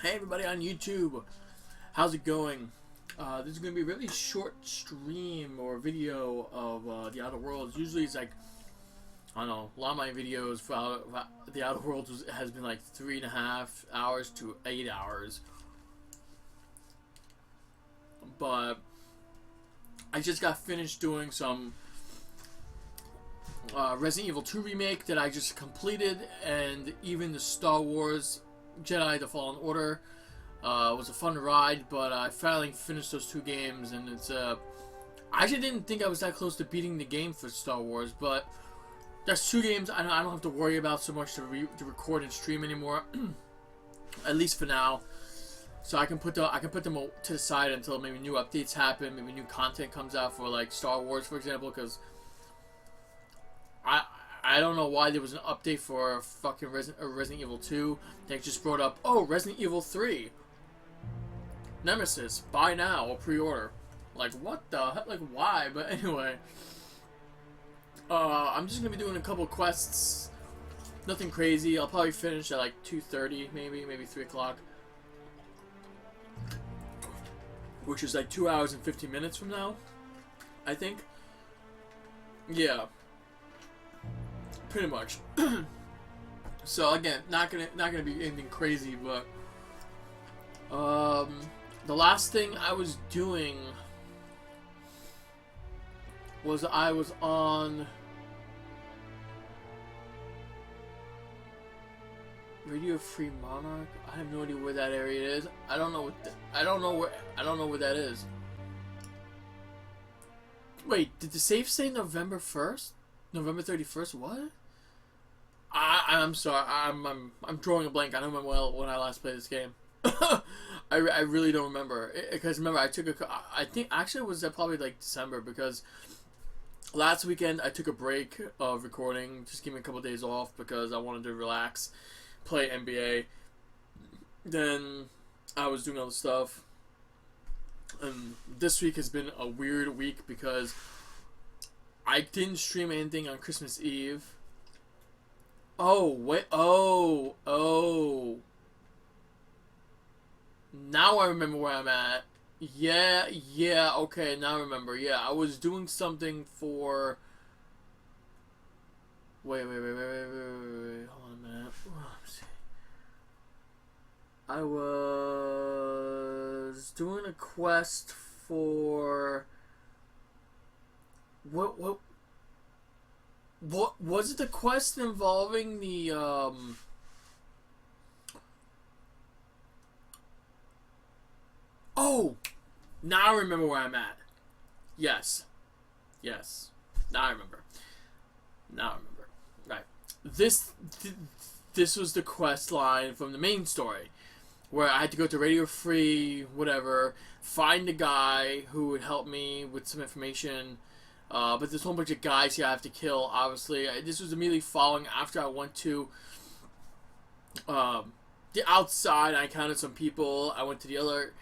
Hey everybody on YouTube, how's it going? This is going to be a really short stream or video of the Outer Worlds. Usually it's like, I don't know, a lot of my videos for the Outer Worlds has been like 3.5 hours to 8 hours. But I just got finished doing some Resident Evil 2 remake that I just completed, and even the Star Wars Jedi: The Fallen Order. It was a fun ride, but I finally finished those two games, and it's I actually didn't think I was that close to beating the game for Star Wars, but that's two games I don't have to worry about so much to record and stream anymore, at least for now. So I can put them to the side until maybe new updates happen, maybe new content comes out for like Star Wars, for example, because I don't know why there was an update for fucking Resident Evil 2. They just brought up, oh, Resident Evil 3. Nemesis, buy now or pre-order. Like, what the heck? Like, why? But anyway. I'm just going to be doing a couple quests. Nothing crazy. I'll probably finish at like 2:30, maybe 3 o'clock. Which is like 2 hours and 50 minutes from now, I think. Yeah. Pretty much. So again, not gonna be anything crazy, but the last thing I was doing was I was on Radio Free Monarch. I have no idea where that area is. I don't know where that is. Wait, did the save say November 1st? November 31st? What? I'm sorry. I'm drawing a blank. I don't remember when I last played this game. I really don't remember, because remember I think actually it was probably like December, because last weekend I took a break of recording, just give me a couple of days off because I wanted to relax, play NBA. Then I was doing other stuff, and this week has been a weird week because I didn't stream anything on Christmas Eve. Oh, wait. Oh. Now I remember where I'm at. Yeah, okay, now I remember. Yeah, I was doing something for... Wait. Hold on a minute. I was doing a quest for... What was it? The quest involving the Oh, now I remember where I'm at. Yes. Now I remember. Right. This was the quest line from the main story, where I had to go to Radio Free, whatever, find a guy who would help me with some information. But there's a whole bunch of guys here I have to kill, obviously. This was immediately following after I went to the outside. I encountered some people. I went to the other,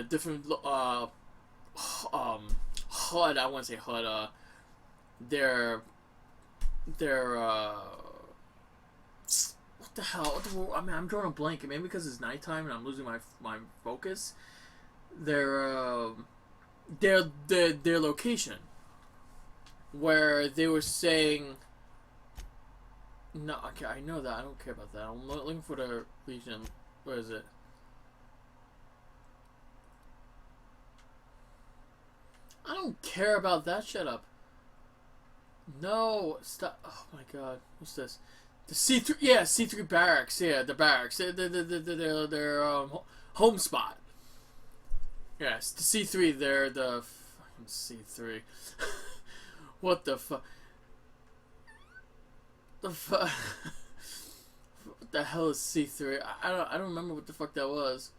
different HUD. I wouldn't say HUD. Their what the hell? I mean, I'm drawing a blank. Maybe because it's nighttime and I'm losing my focus. Their location, where they were saying, no, okay, I know that. I don't care about that. I'm looking for the region. Where is it? I don't care about that. Shut up. No, stop. Oh my god. What's this? The C3, yeah, C3 barracks. Yeah, the barracks. Their home spot. Yes, the C3. They're the fucking C3. What the fuck? What the hell is C3? I don't remember what the fuck that was.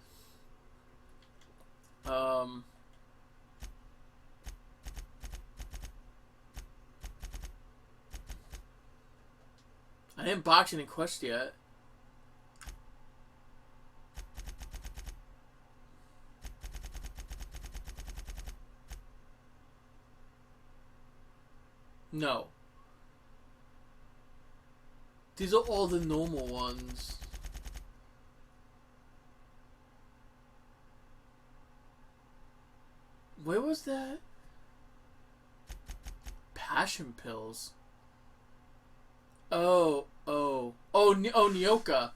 I didn't box any quest yet. No. These are all the normal ones. Where was that? Passion pills. Oh, Nyoka.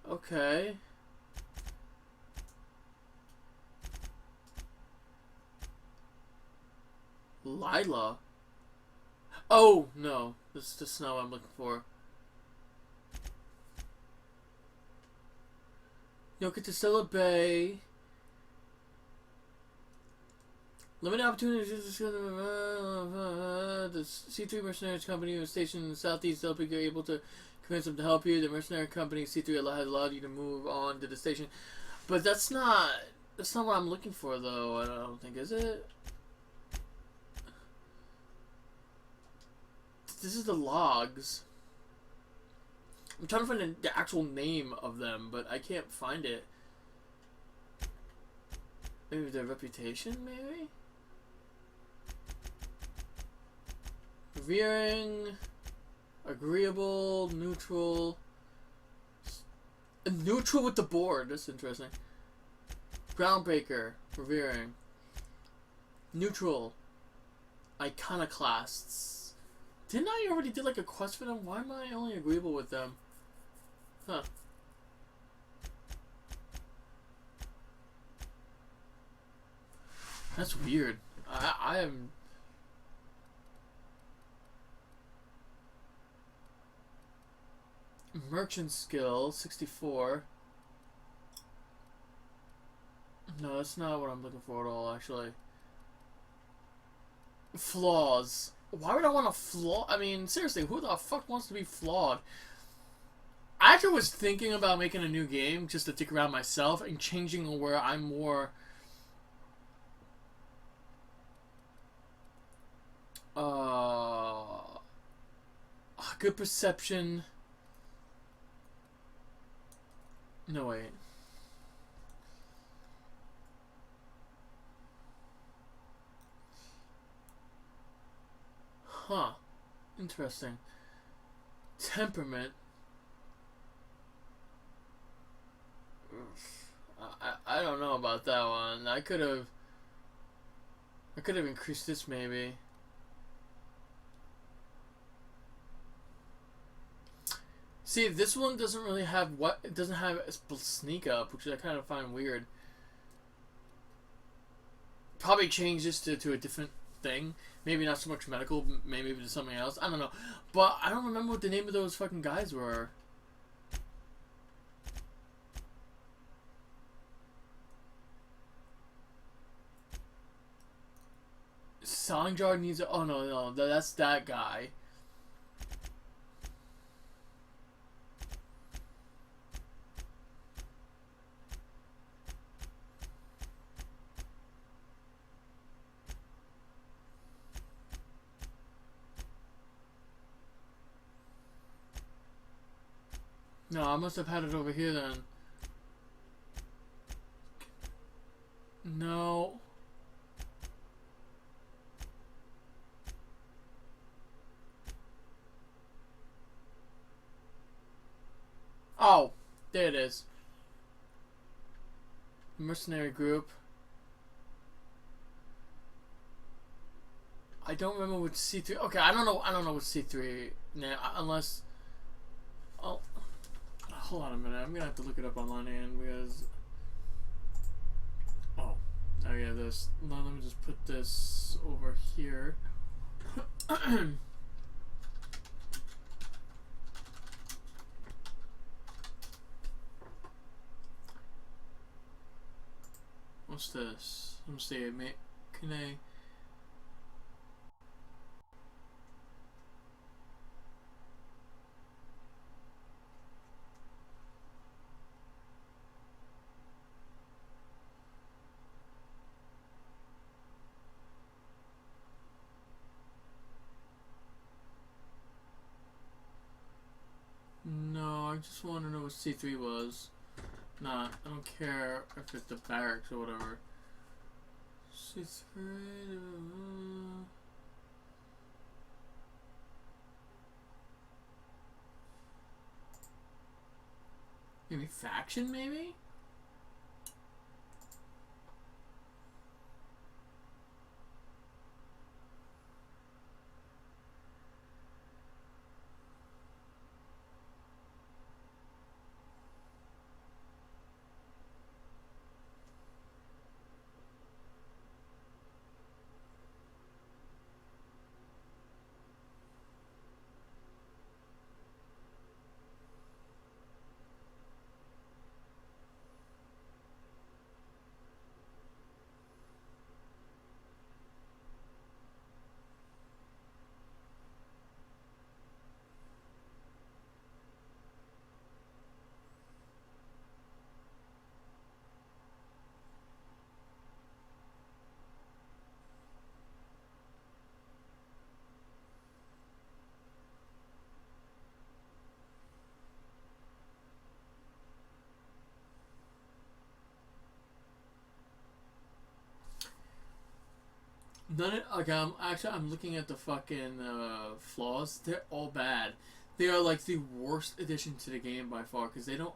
Okay. Lila. Oh no, this is the snow I'm looking for. Nyoka to StealthBlade. Limited opportunities. The C3 Mercenaries Company was stationed in the southeast. You're able to convince them to help you. The mercenary company C3 has allowed you to move on to the station, but that's not what I'm looking for, though. I don't think, is it? This is the logs. I'm trying to find the actual name of them, but I can't find it. Maybe their reputation, maybe? Revering, agreeable, neutral. Neutral with the board. That's interesting. Groundbreaker, revering. Neutral, iconoclasts. Didn't I already do like a quest for them? Why am I only agreeable with them? Huh. That's weird. I am... Merchant skill, 64. No, that's not what I'm looking for at all, actually. Flaws. Why would I want to flaw? I mean, seriously, who the fuck wants to be flawed? I actually was thinking about making a new game just to dick around myself and changing where I'm more... good perception. No, wait. Huh. Interesting. Temperament. I don't know about that one. I could have increased this maybe. See, this one doesn't really have what it doesn't have a sneak up, which I kind of find weird. Probably change this to a different thing. Maybe not so much medical, maybe to something else. I don't know. But I don't remember what the name of those fucking guys were. Songjar needs a... Oh, no. That's that guy. No, I must have had it over here then. No. Oh, there it is. Mercenary group. I don't remember what C3. Okay, I don't know what C3 now, unless. Oh, hold on a minute. I'm gonna have to look it up online again because. Oh, yeah. This. No, let me just put this over here. What's this? Let me see. Can I? No, I just want to know what C3 was. Nah, I don't care if it's the barracks or whatever. C3. Maybe faction, maybe? None of, like, I'm looking at the fucking flaws. They're all bad. They are like the worst addition to the game by far because they don't.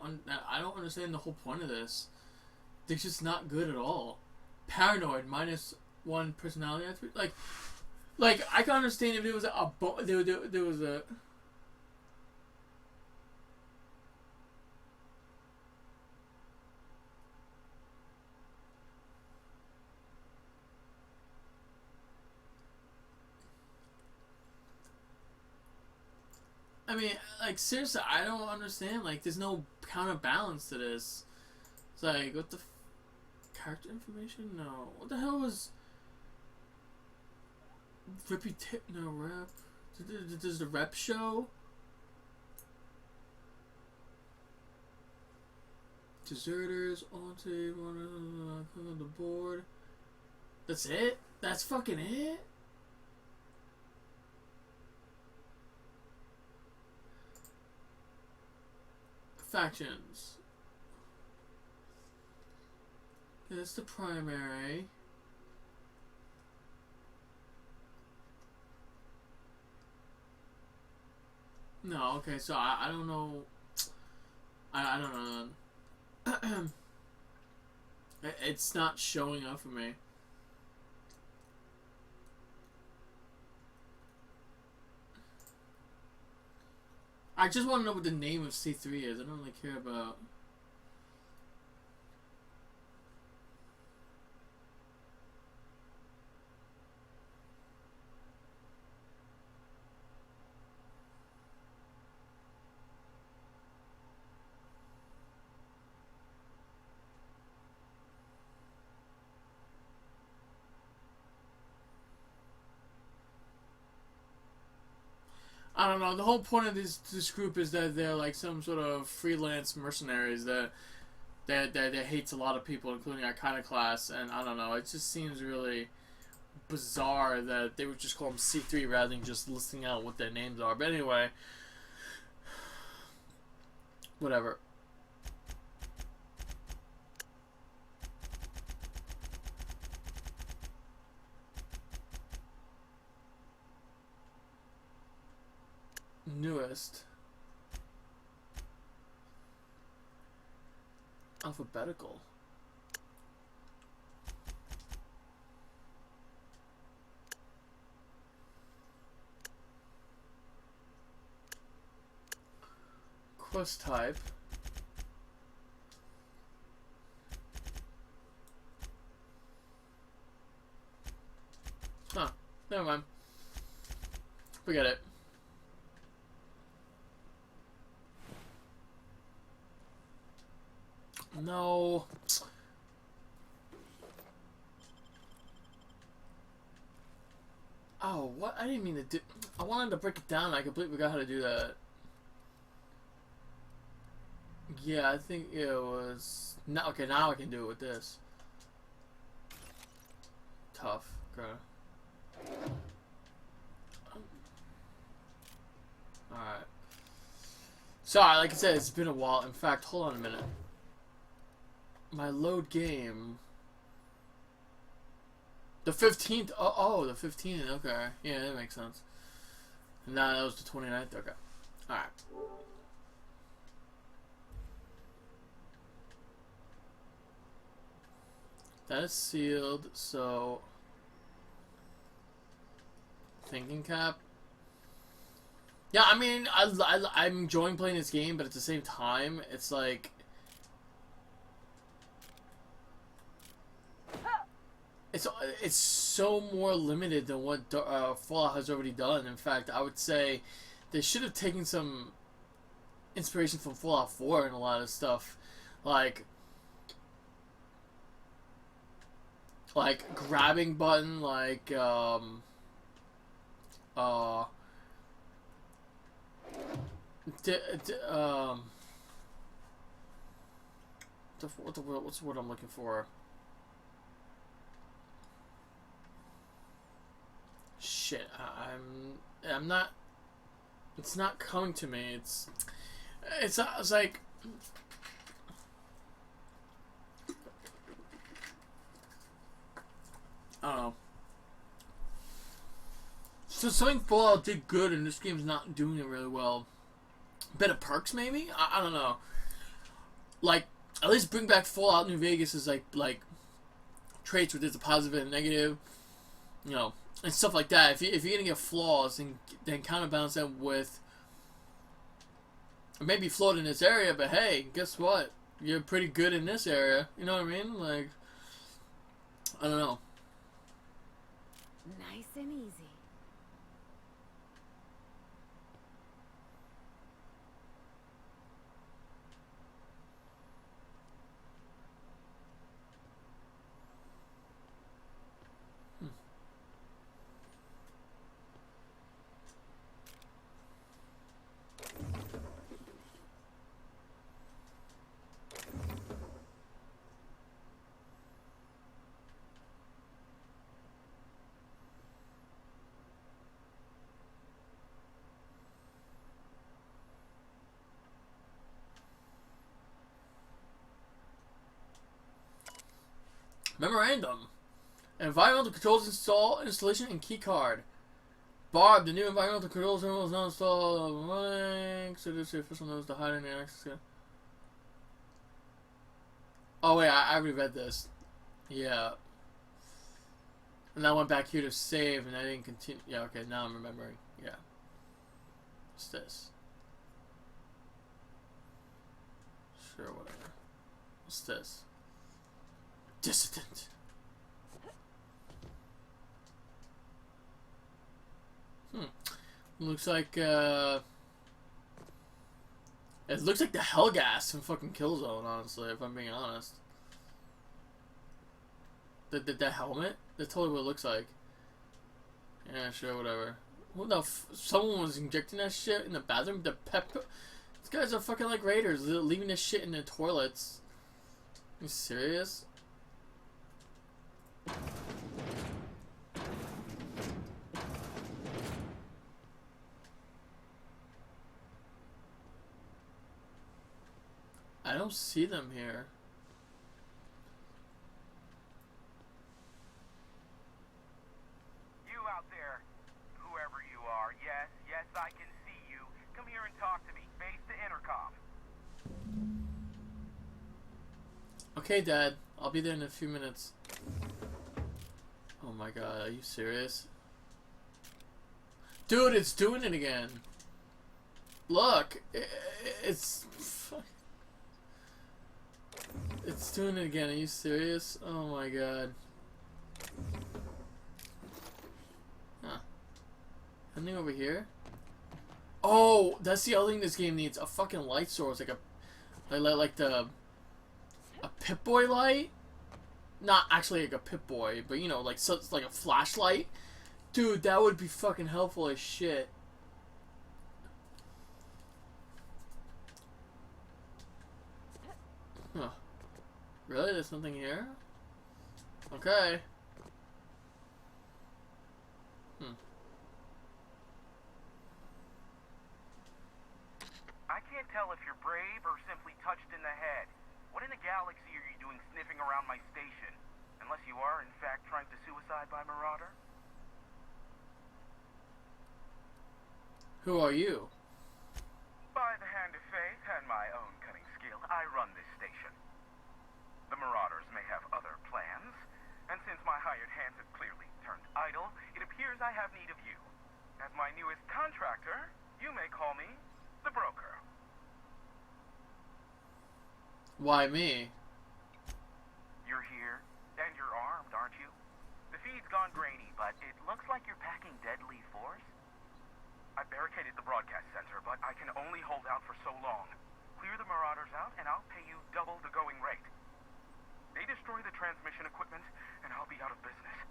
I don't understand the whole point of this. They're just not good at all. Paranoid -1 personality attribute. Like I can understand if there was there was a. I mean, like, seriously, I don't understand. Like, there's no counterbalance to this. It's like, what the... character information? No. What the hell was... reputation? No, rep. Does the rep show? Deserters, on table, on the board. That's it? That's fucking it? Factions. That's the primary. No, okay, so I don't know. I don't know. It's not showing up for me. I just want to know what the name of C3 is. I don't really care about... I don't know. The whole point of this group is that they're like some sort of freelance mercenaries that hates a lot of people, including Iconoclast, and I don't know. It just seems really bizarre that they would just call them C3 rather than just listing out what their names are. But anyway, whatever. Newest. Alphabetical. Quest type. Huh. Never mind. Forget it. No. Oh, what? I didn't mean to do... I wanted to break it down. I completely forgot how to do that. Yeah, I think it was... No, okay, now I can do it with this. Tough. Okay. Alright. Sorry, like I said, it's been a while. In fact, hold on a minute. My load game. The 15th. Oh, the 15th. Okay. Yeah, that makes sense. No, that was the 29th. Okay. Alright. That is sealed, so... Thinking cap. Yeah, I mean, I'm enjoying playing this game, but at the same time, it's like... It's so more limited than what Fallout has already done. In fact, I would say they should have taken some inspiration from Fallout 4 and a lot of stuff. Like grabbing button, like, what's the word I'm looking for? Shit, I'm not. It's not coming to me. It's like. I don't know. So something Fallout did good, and this game's not doing it really well. Bit of perks, maybe. I don't know. Like, at least bring back Fallout New Vegas as like traits where there's a positive and a negative. You know. And stuff like that. If you're gonna get flaws, then counterbalance them with maybe flawed in this area, but hey, guess what? You're pretty good in this area. You know what I mean? Like, I don't know. Nice and easy. Memorandum. Environmental controls installation and key card. Barb, the new environmental controls terminal is not installed. So this official knows to hide any access. Oh wait, I already read this. Yeah. And I went back here to save, and I didn't continue. Yeah, okay, now I'm remembering. Yeah. What's this? Sure, whatever. What's this? Dissident. Looks like it looks like the Hellgas from fucking Killzone, honestly, if I'm being honest. The helmet? That's totally what it looks like. Yeah, sure, whatever. What the someone was injecting that shit in the bathroom? The pep. These guys are fucking like raiders, leaving this shit in their toilets. Are you serious? I don't see them here. You out there, whoever you are, yes, I can see you. Come here and talk to me. Base to intercom. Okay, Dad. I'll be there in a few minutes. Oh my god, are you serious? Dude, it's doing it again. Look, it's doing it again. Are you serious? Oh my god. Huh. Anything over here? Oh, that's the other thing this game needs. A fucking light source, like a Pip-Boy light. Not actually like a Pip-Boy, but you know, like so it's like a flashlight. Dude, that would be fucking helpful as shit. Huh. Really? There's nothing here? Okay. I can't tell if you're brave or simply touched in the head. What in the galaxy are you doing sniffing around my station? Unless you are, in fact, trying to suicide by Marauder? Who are you? By the hand of faith and my own cunning skill, I run this station. The Marauders may have other plans, Why me? You're here, and you're armed, aren't you? The feed's gone grainy, but it looks like you're packing deadly force. I barricaded the broadcast center, but I can only hold out for so long. Clear the marauders out, and I'll pay you double the going rate. They destroy the transmission equipment, and I'll be out of business.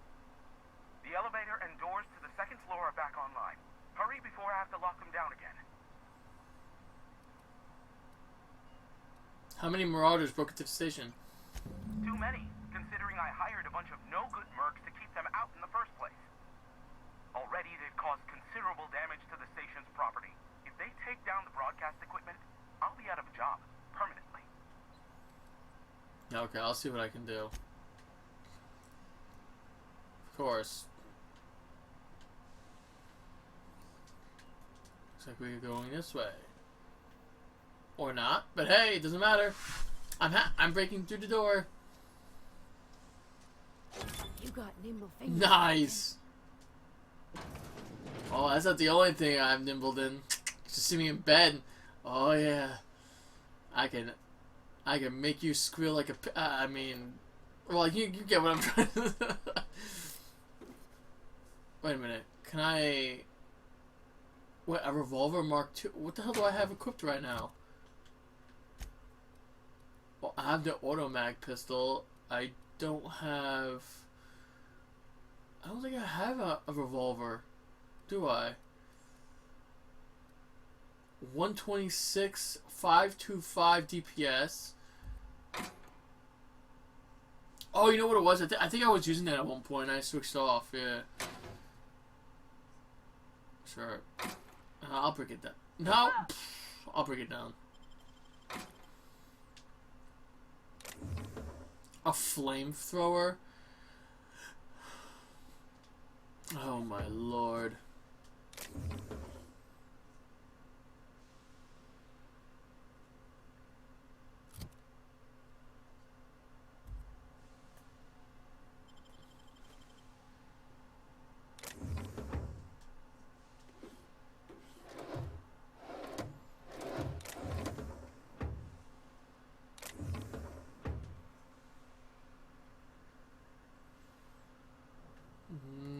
The elevator and doors to the second floor are back online. Hurry before I have to lock them down again. How many marauders broke into the station? Too many, considering I hired a bunch of no-good mercs to keep them out in the first place. Already, they've caused considerable damage to the station's property. If they take down the broadcast equipment, I'll be out of a job, permanently. Okay, I'll see what I can do. Of course. Looks like we're going this way. Or not, but hey, it doesn't matter. I'm breaking through the door. You got nimble fingers. Nice. Oh, that's not the only thing I'm nimbled in. Just see me in bed. Oh yeah, I can make you squeal like a. I mean, well, you get what I'm trying to. Wait a minute. Can I? What, a revolver Mark II? What the hell do I have equipped right now? Well, I have the automatic pistol. I don't have. I don't think I have a revolver. Do I? 126, 525 DPS. Oh, you know what it was? I think I was using that at one point. I switched off. Yeah. Sure. I'll break it down. No, I'll break it down. A flamethrower. Oh my lord.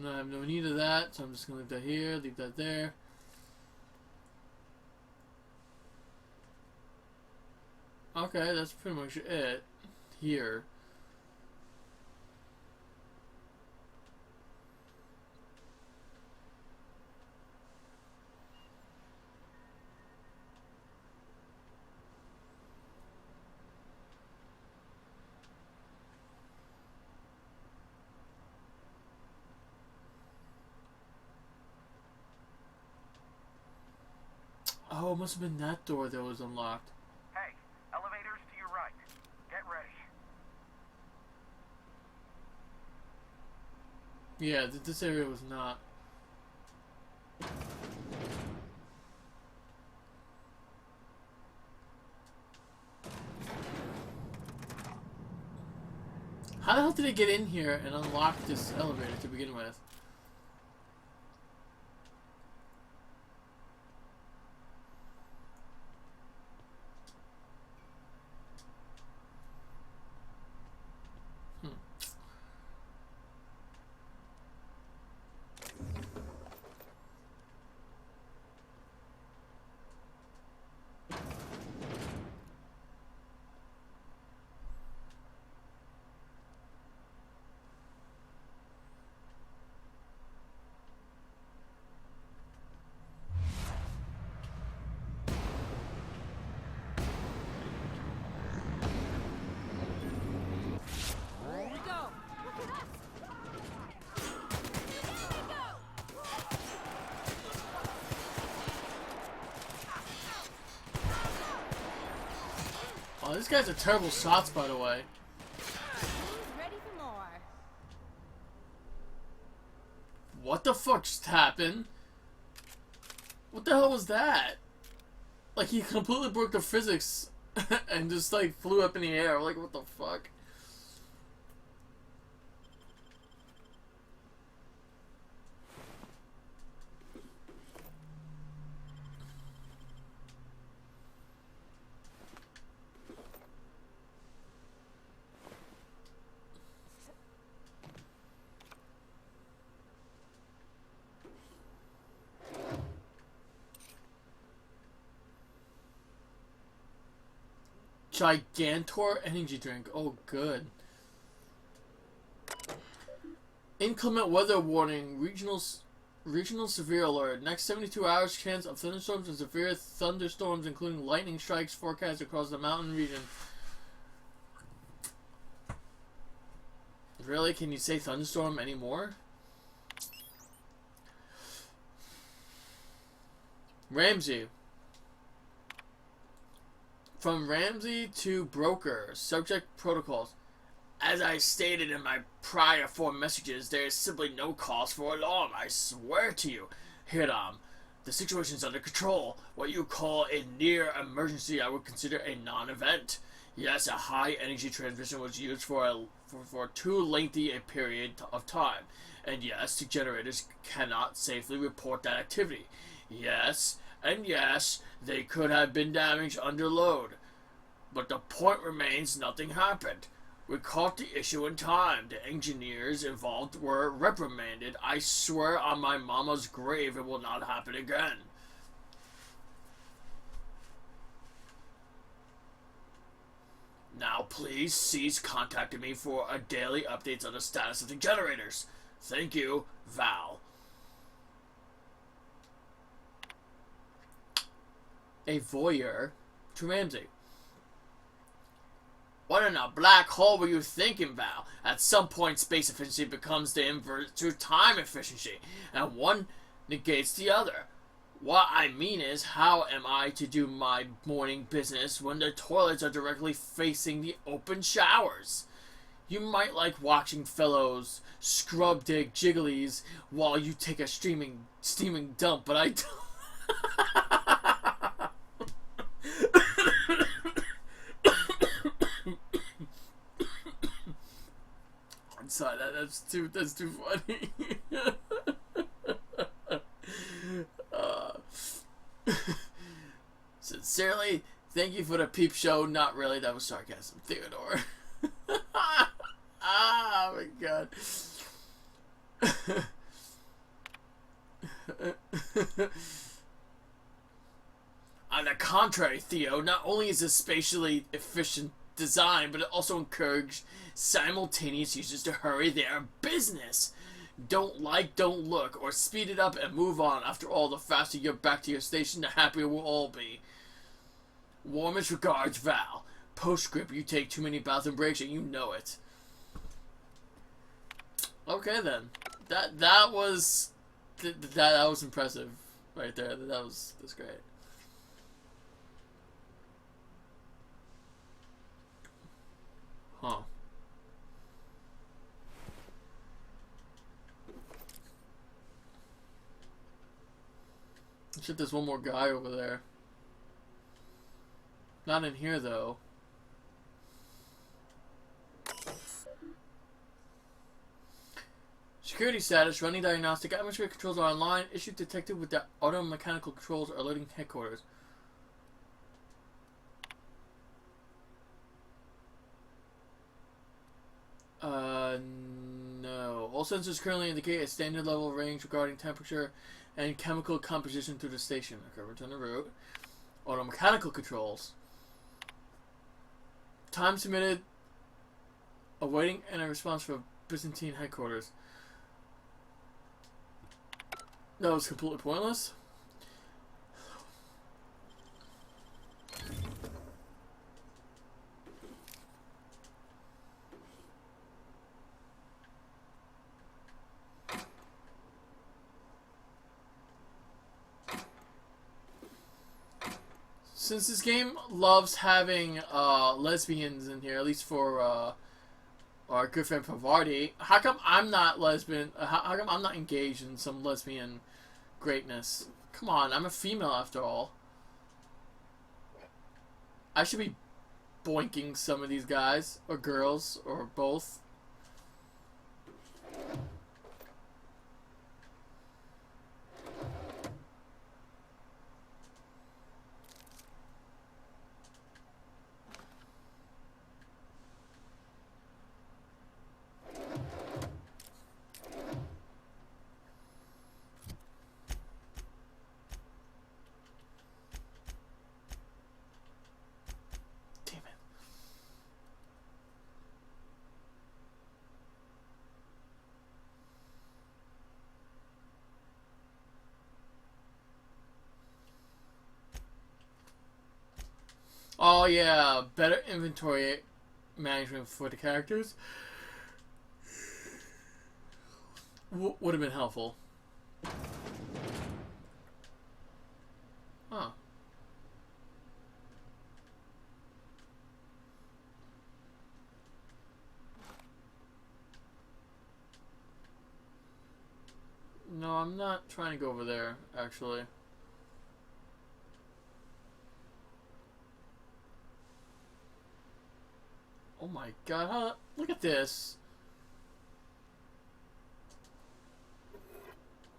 I have no need of that, so I'm just gonna leave that here, leave that there. Okay, that's pretty much it here. Oh, it must have been that door that was unlocked. Hey, elevators to your right. Get ready. Yeah, this area was not. How the hell did it get in here and unlock this elevator to begin with? Oh, this guy's a terrible shots, by the way. Who's ready for more? What the fuck just happened? What the hell was that? Like, he completely broke the physics and just, like, flew up in the air. Like, what the fuck? Gigantor energy drink. Oh, good. Inclement weather warning. Regional severe alert. Next 72 hours, chance of thunderstorms and severe thunderstorms, including lightning strikes, forecast across the mountain region. Really? Can you say thunderstorm anymore? Ramsey. From Ramsey to Broker. Subject protocols. As I stated in my prior 4 messages, there is simply no cause for alarm. I swear to you, Hiram, the situation is under control. What you call a near emergency, I would consider a non-event. Yes, a high energy transmission was used for too lengthy a period of time. And yes, the generators cannot safely report that activity. Yes, and yes, they could have been damaged under load. But the point remains, nothing happened. We caught the issue in time. The engineers involved were reprimanded. I swear on my mama's grave it will not happen again. Now please cease contacting me for a daily updates on the status of the generators. Thank you, Val. A voyeur to Ramsey. What in a black hole were you thinking, Val? At some point, space efficiency becomes the inverse to time efficiency, and one negates the other. What I mean is, how am I to do my morning business when the toilets are directly facing the open showers? You might like watching fellows scrub their jigglies while you take a steaming dump, but I don't. I'm sorry, that's too funny. Sincerely, thank you for the peep show. Not really, that was sarcasm, Theodore. Oh my god. On the contrary, Theo, not only is this spatially efficient design, but it also encourages simultaneous users to hurry their business. Don't look, or speed it up and move on. After all, the faster you're back to your station, the happier we'll all be. Warmest regards, Val. Postscript, you take too many bathroom breaks and you know it. Okay then. That was impressive right there. That's great. Huh. Shit, there's one more guy over there. Not in here, though. Security status, running diagnostic, atmospheric controls are online, issue detected with the auto-mechanical controls alerting headquarters. No. All sensors currently indicate a standard level range regarding temperature and chemical composition through the station. Okay, return to route. Auto-mechanical controls. Time submitted. Awaiting and a response from Byzantine headquarters. That was completely pointless. Since this game loves having lesbians in here, at least for our good friend Pavardi, how come I'm not lesbian? How come I'm not engaged in some lesbian greatness? Come on, I'm a female after all. I should be boinking some of these guys, or girls, or both. Damn it. Oh yeah, better inventory management for the characters would have been helpful. Huh. No, I'm not trying to go over there, actually. Oh my god, look at this.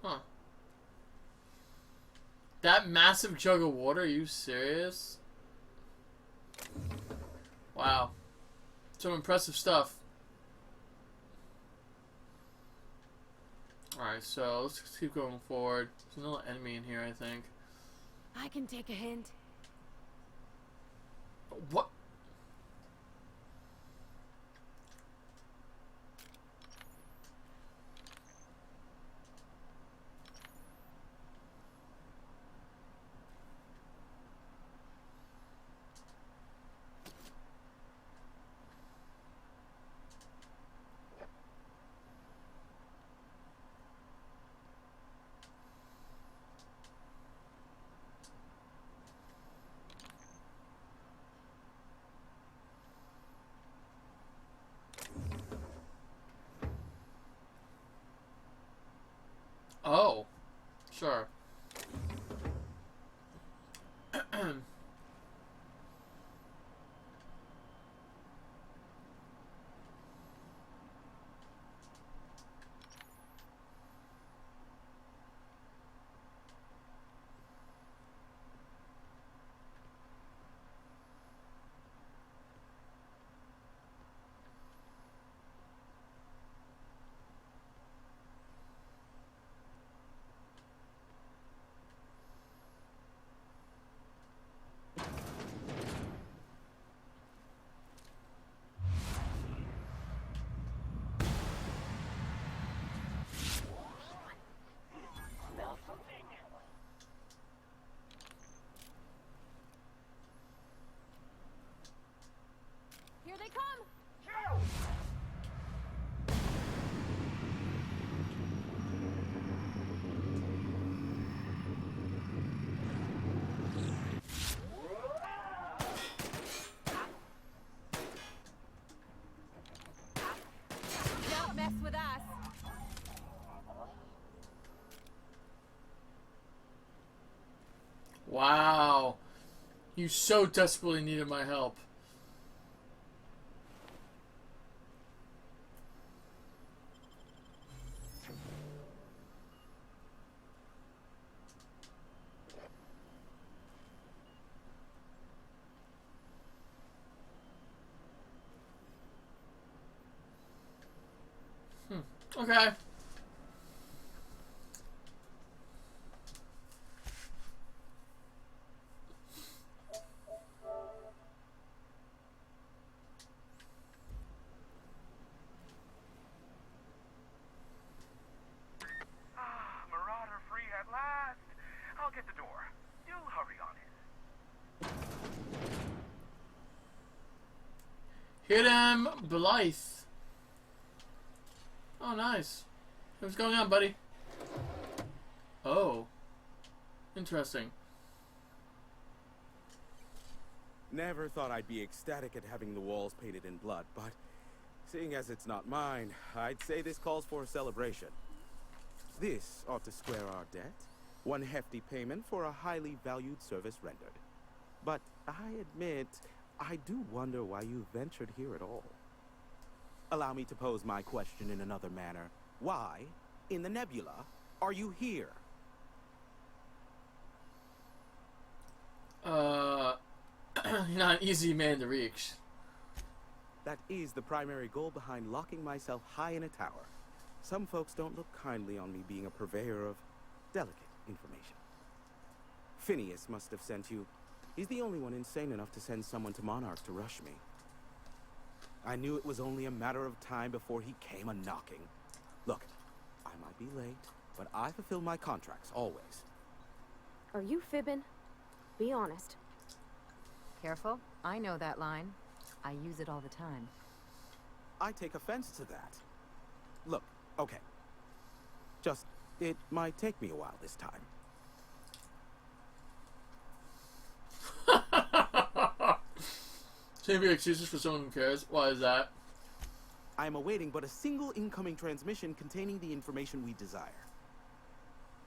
Huh. That massive jug of water, are you serious? Wow. Some impressive stuff. Alright, so let's just keep going forward. There's another enemy in here, I think. I can take a hint. What? Oh. Sure. Here they come! Don't mess with us. Wow. You so desperately needed my help. Okay. Marauder free at last. I'll get the door. Do hurry on in. Hit him, Blythe. Oh, nice. What's going on, buddy? Oh. Interesting. Never thought I'd be ecstatic at having the walls painted in blood, but seeing as it's not mine, I'd say this calls for a celebration. This ought to square our debt. One hefty payment for a highly valued service rendered. But I admit, I do wonder why you ventured here at all. Allow me to pose my question in another manner. Why, in the nebula, are you here? You're not an easy man to reach. That is the primary goal behind locking myself high in a tower. Some folks don't look kindly on me being a purveyor of delicate information. Phineas must have sent you. He's the only one insane enough to send someone to Monarch to rush me. I knew it was only a matter of time before he came a-knocking. Look, I might be late, but I fulfill my contracts, always. Are you fibbing? Be honest. Careful. I know that line. I use it all the time. I take offense to that. Look, okay. Just, it might take me a while this time. Same excuses for someone who cares. Why is that? I am awaiting but a single incoming transmission containing the information we desire.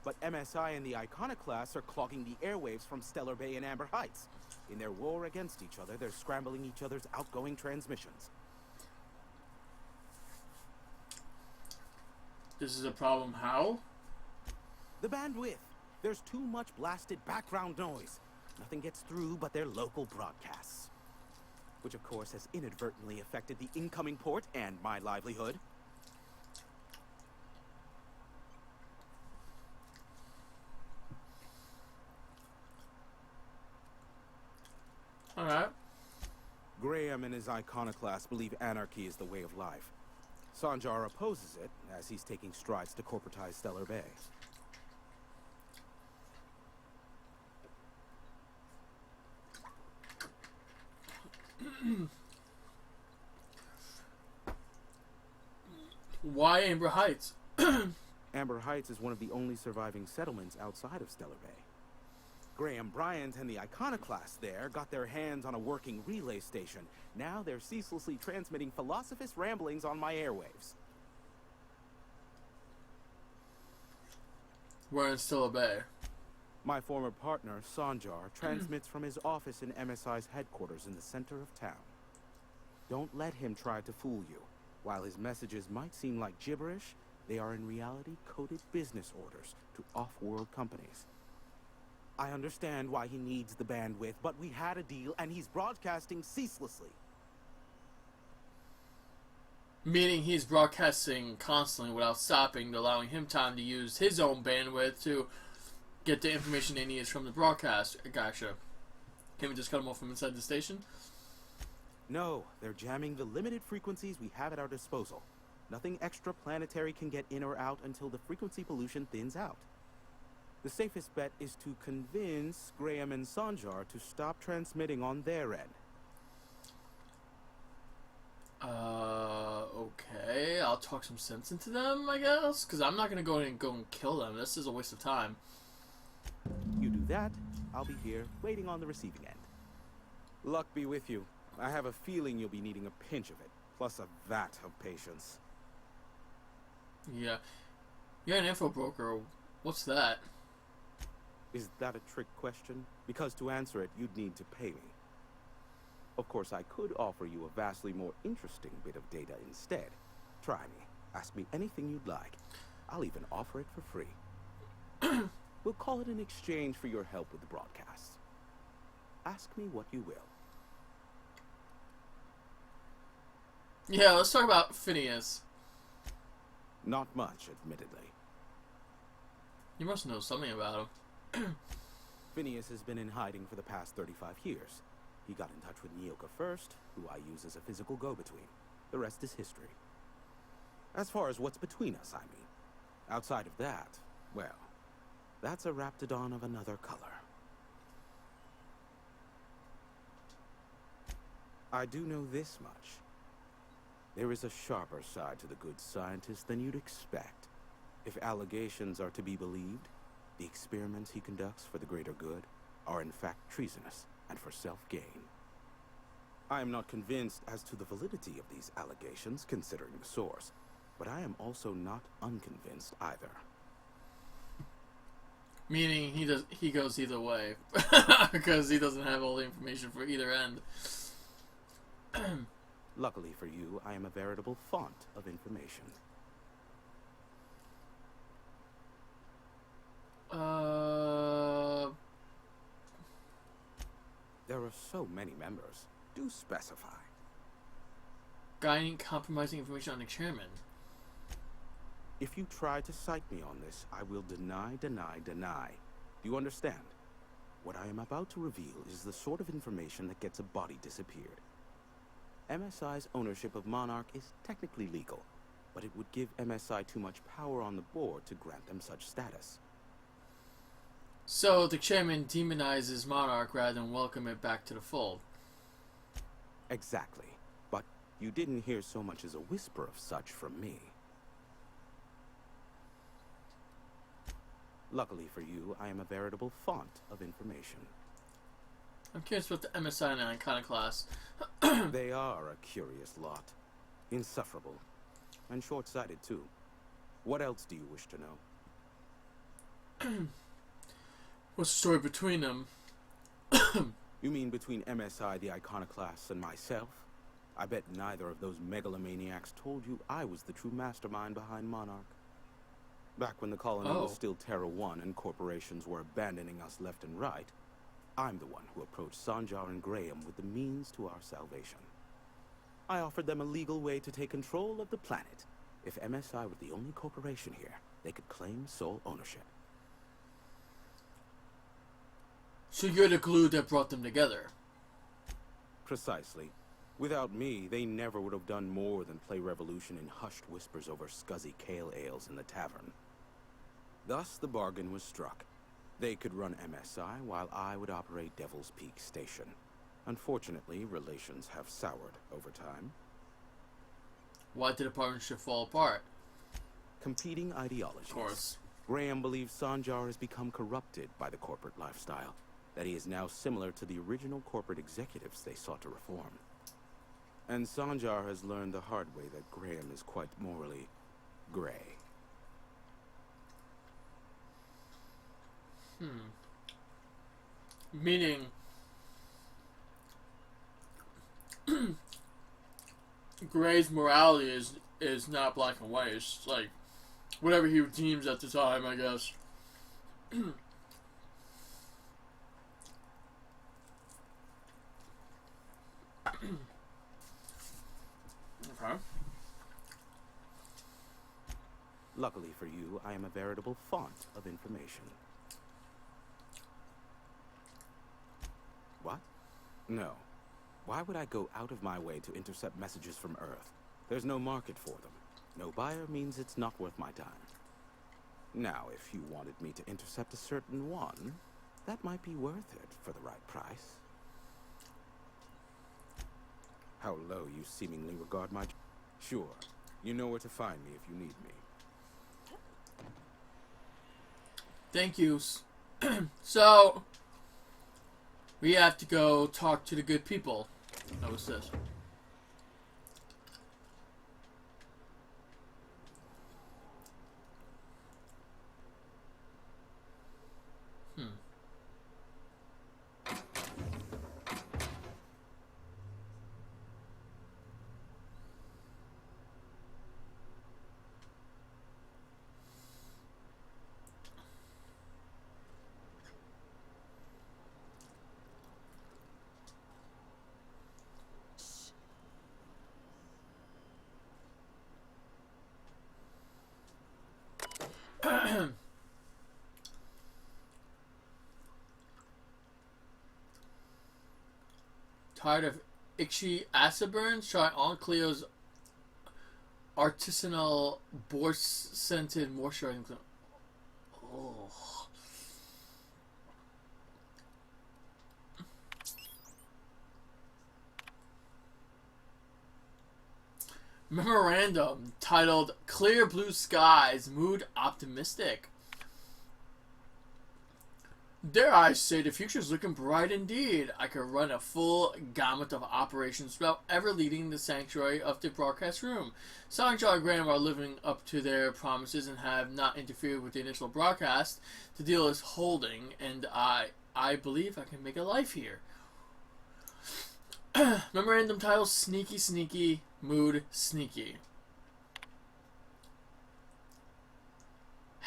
But MSI and the Iconoclasts are clogging the airwaves from Stellar Bay and Amber Heights. In their war against each other, they're scrambling each other's outgoing transmissions. This is a problem. How? The bandwidth. There's too much blasted background noise. Nothing gets through but their local broadcasts. Which of course has inadvertently affected the incoming port and my livelihood. Alright. Graham and his iconoclasts believe anarchy is the way of life. Sanjar opposes it, as he's taking strides to corporatize Stellar Bay. Why Amber Heights? Amber Heights is one of the only surviving settlements outside of Stellar Bay. Graham Bryant and the iconoclasts there got their hands on a working relay station. Now they're ceaselessly transmitting philosophic ramblings on my airwaves. We're in Stilla Bay. My former partner, Sanjar, transmits from his office in MSI's headquarters in the center of town. Don't let him try to fool you. While his messages might seem like gibberish, they are in reality coded business orders to off-world companies. I understand why he needs the bandwidth, but we had a deal and he's broadcasting ceaselessly. Meaning he's broadcasting constantly without stopping, allowing him time to use his own bandwidth to get the information he needs from the broadcast. Gotcha. Can we just cut him off from inside the station? No, they're jamming the limited frequencies we have at our disposal. Nothing extraplanetary can get in or out until the frequency pollution thins out. The safest bet is to convince Graham and Sanjar to stop transmitting on their end. Okay. I'll talk some sense into them, I guess? Because I'm not going to go in and kill them. This is a waste of time. You do that, I'll be here, waiting on the receiving end. Luck be with you. I have a feeling you'll be needing a pinch of it, plus a vat of patience. Yeah. You're an info broker. What's that? Is that a trick question? Because to answer it, you'd need to pay me. Of course, I could offer you a vastly more interesting bit of data instead. Try me. Ask me anything you'd like. I'll even offer it for free. We'll call it an exchange for your help with the broadcast. Ask me what you will. Yeah, let's talk about Phineas. Not much, admittedly. You must know something about him. Phineas has been in hiding for the past 35 years. He got in touch with Nyoka first, who I use as a physical go-between. The rest is history. As far as what's between us, I mean. Outside of that, well, that's a raptidon of another color. I do know this much. There is a sharper side to the good scientist than you'd expect. If allegations are to be believed, the experiments he conducts for the greater good are in fact treasonous and for self-gain. I am not convinced as to the validity of these allegations, considering the source, but I am also not unconvinced either. Meaning he goes either way. Because he doesn't have all the information for either end. Luckily for you, I am a veritable font of information. There are so many members. Do specify. Guiding compromising information on the chairman. If you try to cite me on this, I will deny. Do you understand? What I am about to reveal is the sort of information that gets a body disappeared. MSI's ownership of Monarch is technically legal, but it would give MSI too much power on the board to grant them such status. So the chairman demonizes Monarch rather than welcome it back to the fold. Exactly. But you didn't hear so much as a whisper of such from me. Luckily for you, I am a veritable font of information. I'm curious about the MSI and Iconoclast. They are a curious lot. Insufferable. And short-sighted, too. What else do you wish to know? What's the story between them? You mean between MSI, the Iconoclasts, and myself? I bet neither of those megalomaniacs told you I was the true mastermind behind Monarch. Back when the colony was still Terra 1 and corporations were abandoning us left and right, I'm the one who approached Sanjar and Graham with the means to our salvation. I offered them a legal way to take control of the planet. If MSI were the only corporation here, they could claim sole ownership. So you're the glue that brought them together. Precisely. Without me, they never would have done more than play Revolution in hushed whispers over scuzzy kale ales in the tavern. Thus, the bargain was struck. They could run MSI while I would operate Devil's Peak Station. Unfortunately, relations have soured over time. Why did the partnership fall apart? Competing ideologies. Of course. Graham believes Sanjar has become corrupted by the corporate lifestyle, that he is now similar to the original corporate executives they sought to reform. And Sanjar has learned the hard way that Graham is quite morally gray. Meaning, Gray's morality is not black and white. It's like whatever he deems at the time, I guess. Okay. Luckily for you, I am a veritable font of information. What? No. Why would I go out of my way to intercept messages from Earth? There's no market for them. No buyer means it's not worth my time. Now, if you wanted me to intercept a certain one, that might be worth it for the right price. How low you seemingly regard my... Sure. You know where to find me if you need me. Thank you. So, we have to go talk to the good people. That was this. Tired of itchy acid burns? Try on Cleo's artisanal boar-scented moisturizing cream. Oh. Memorandum titled Clear Blue Skies, Mood Optimistic. Dare I say the future's looking bright indeed. I could run a full gamut of operations without ever leaving the sanctuary of the broadcast room. Sanjar and Graham are living up to their promises and have not interfered with the initial broadcast. The deal is holding, and I believe I can make a life here. Memorandum title Sneaky Sneaky, Mood Sneaky.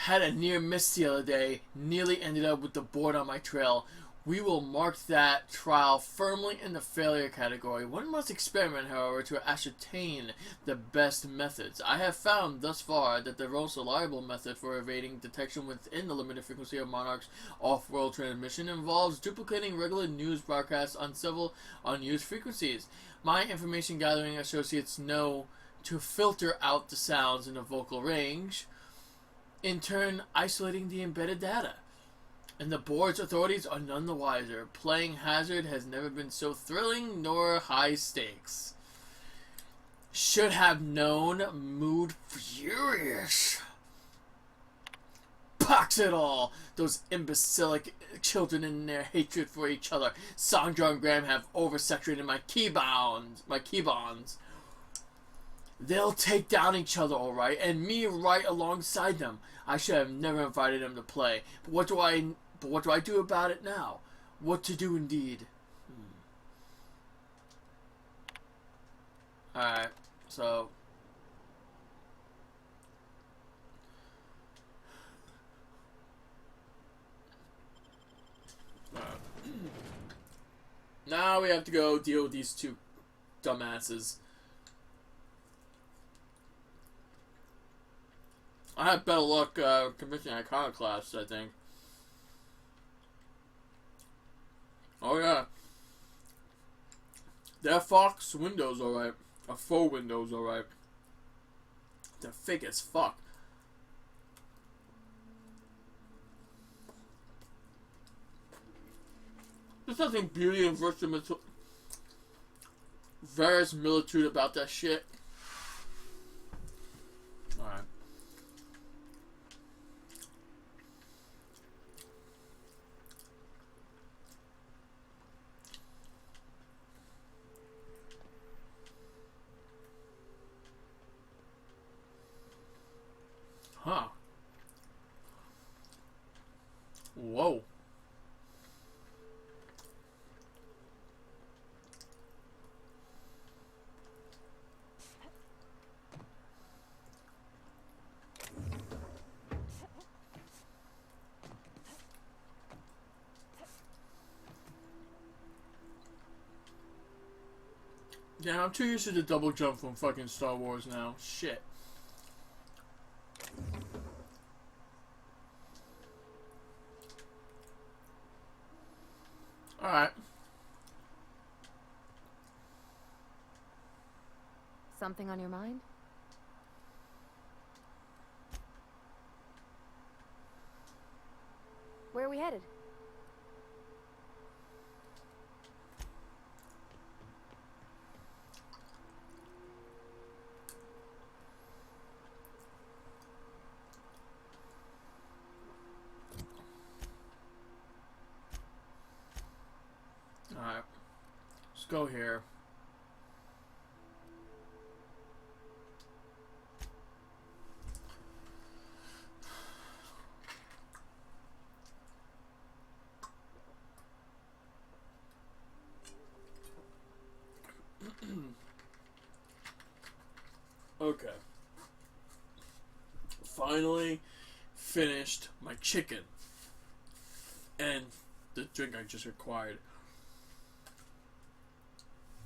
Had a near miss the other day, nearly ended up with the board on my trail. We will mark that trial firmly in the failure category. One must experiment, however, to ascertain the best methods. I have found thus far that the most reliable method for evading detection within the limited frequency of Monarch's off-world transmission involves duplicating regular news broadcasts on several unused frequencies. My information gathering associates know to filter out the sounds in the vocal range, in turn isolating the embedded data. And the board's authorities are none the wiser. Playing Hazard has never been so thrilling nor high stakes. Should have known. Mood furious. Pox it all! Those imbecilic children in their hatred for each other. Sandra and Graham have oversaturated my keybonds. They'll take down each other, alright, and me right alongside them. I should have never invited them to play. But what do I do about it now? What to do indeed? Alright, so... Now we have to go deal with these two dumbasses. I had better luck convincing Iconoclasts, I think. Oh yeah. Their Fox window's alright. A faux window's alright. They're fake as fuck. There's nothing beauty and verisimilitude about that shit. Alright. Huh. Whoa. Yeah, I'm too used to the double jump from fucking Star Wars now. Shit. Alright. Something on your mind? Where are we headed? Alright. Let's go here. Okay. Finally finished my chicken and the drink I just required.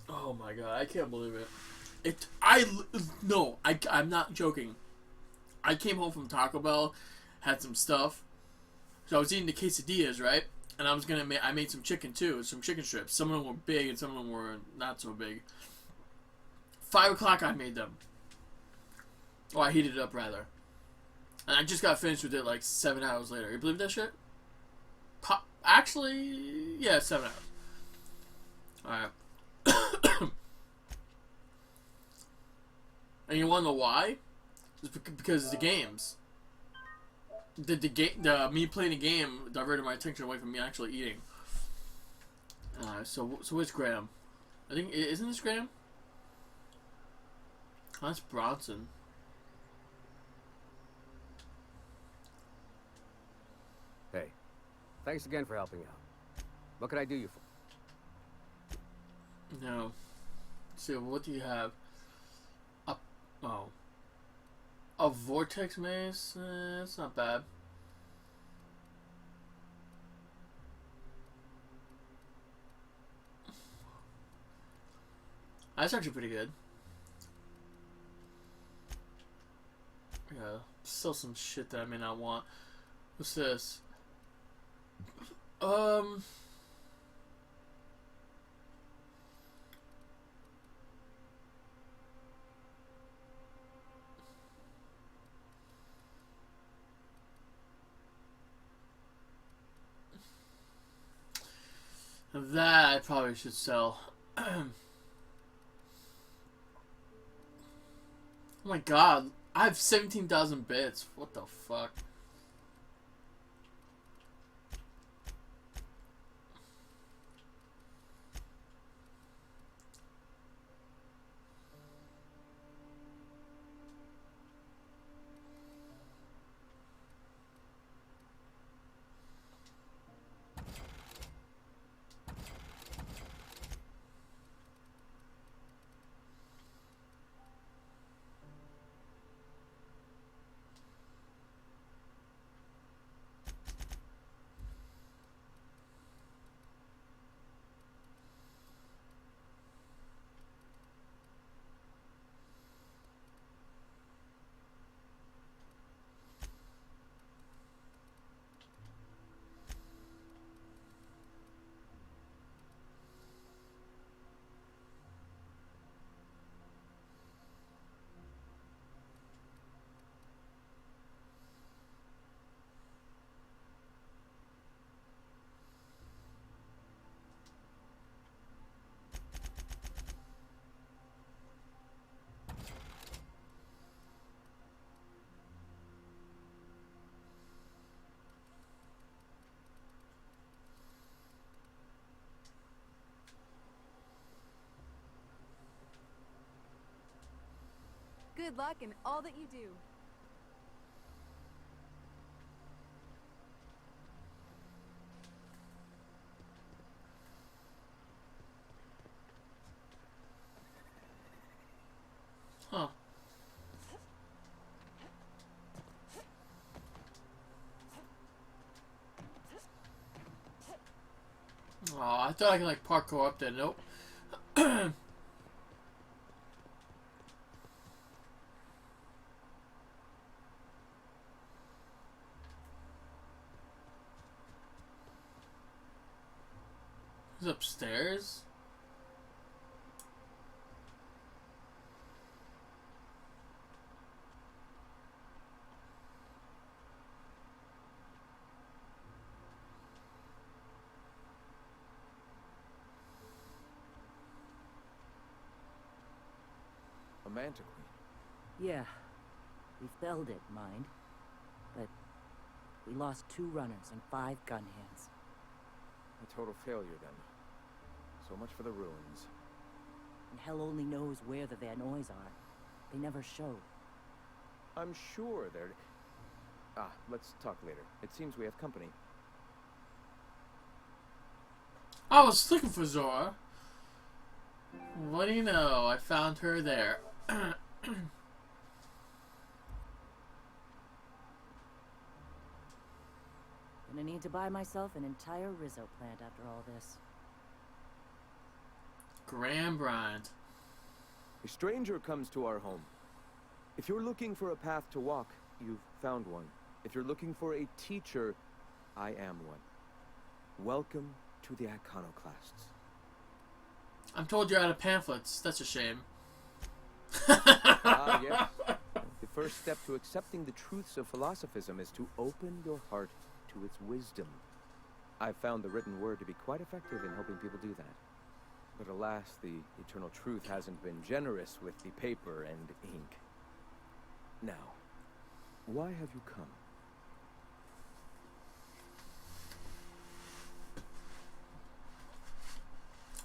Oh my god, I can't believe it. I'm not joking. I came home from Taco Bell, had some stuff. So I was eating the quesadillas, right? And I made some chicken too, some chicken strips. Some of them were big and some of them were not so big. 5 o'clock I made them. Oh, I heated it up rather. And I just got finished with it like 7 hours later. You believe that shit? Actually, yeah, 7 hours. Alright. And you wanna know why? It's because of the games. Me playing the game diverted my attention away from me actually eating. So where's Graham? I think, isn't this Graham? Oh, that's Bronson. Hey, thanks again for helping out. What can I do you for? No. So what do you have? A vortex maze? It's not bad. That's actually pretty good. Yeah, still some shit that I may not want. What's this? That I probably should sell. Oh my god, I have 17,000 bits. What the fuck? Good luck in all that you do. Huh. Oh, I thought I could like parkour up there. Nope. Who's upstairs? A mantiquine. Yeah, we felled it, mind. But we lost 2 runners and 5 gun hands. A total failure, then. So much for the ruins. And hell only knows where the Vanoys are. They never show. I'm sure they're... Ah, let's talk later. It seems we have company. I was looking for Zora. What do you know? I found her there. Gonna need to buy myself an entire Rizzo plant after all this. Graham Bryant. A stranger comes to our home. If you're looking for a path to walk, you've found one. If you're looking for a teacher, I am one. Welcome to the Iconoclasts. I'm told you're out of pamphlets. That's a shame. Ah, yes. The first step to accepting the truths of philosophism is to open your heart to its wisdom. I've found the written word to be quite effective in helping people do that. But alas, the eternal truth hasn't been generous with the paper and ink. Now, why have you come?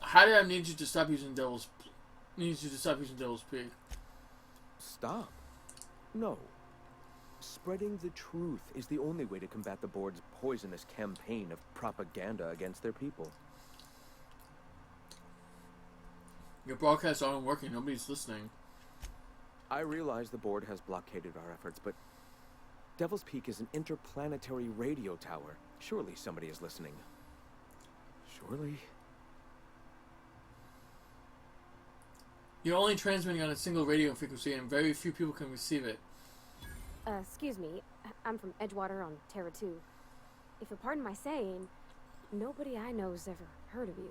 How did I need you to stop using Devil's... Need you to stop using Devil's Peak? Stop. No. Spreading the truth is the only way to combat the board's poisonous campaign of propaganda against their people. Your broadcasts aren't working. Nobody's listening. I realize the board has blockaded our efforts, but Devil's Peak is an interplanetary radio tower. Surely somebody is listening. Surely? You're only transmitting on a single radio frequency, and very few people can receive it. Excuse me. I'm from Edgewater on Terra 2. If you'll pardon my saying, nobody I know's ever heard of you.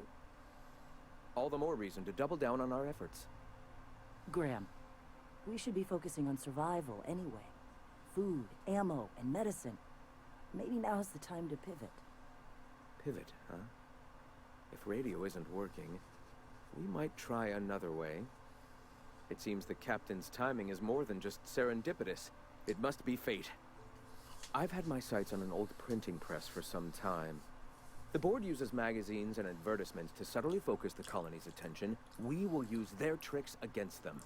All the more reason to double down on our efforts. Graham, we should be focusing on survival anyway. Food, ammo, and medicine. Maybe now's the time to pivot. Pivot, huh? If radio isn't working, we might try another way. It seems the captain's timing is more than just serendipitous. It must be fate. I've had my sights on an old printing press for some time. The board uses magazines and advertisements to subtly focus the colony's attention. We will use their tricks against them.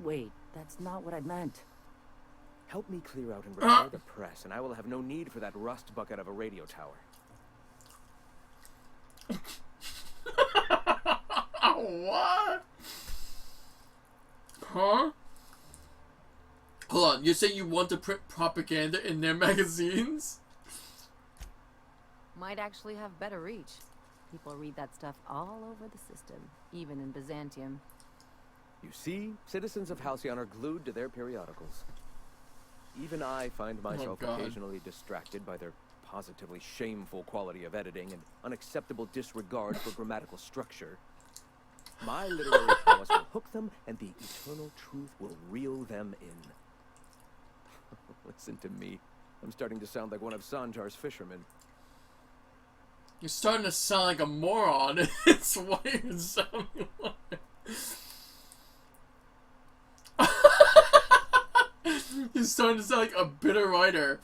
Wait, that's not what I meant. Help me clear out and repair the press, and I will have no need for that rust bucket of a radio tower. What? Huh? Hold on, you say you want to print propaganda in their magazines? Might actually have better reach. People read that stuff all over the system, even in Byzantium. You see, citizens of Halcyon are glued to their periodicals. Even I find myself occasionally distracted by their positively shameful quality of editing and unacceptable disregard for grammatical structure. My literary prowess will hook them, and the eternal truth will reel them in. Listen to me. I'm starting to sound like one of Sanjar's fishermen. You're starting to sound like a moron. It's what you're sounding like. You're starting to sound like a bitter writer.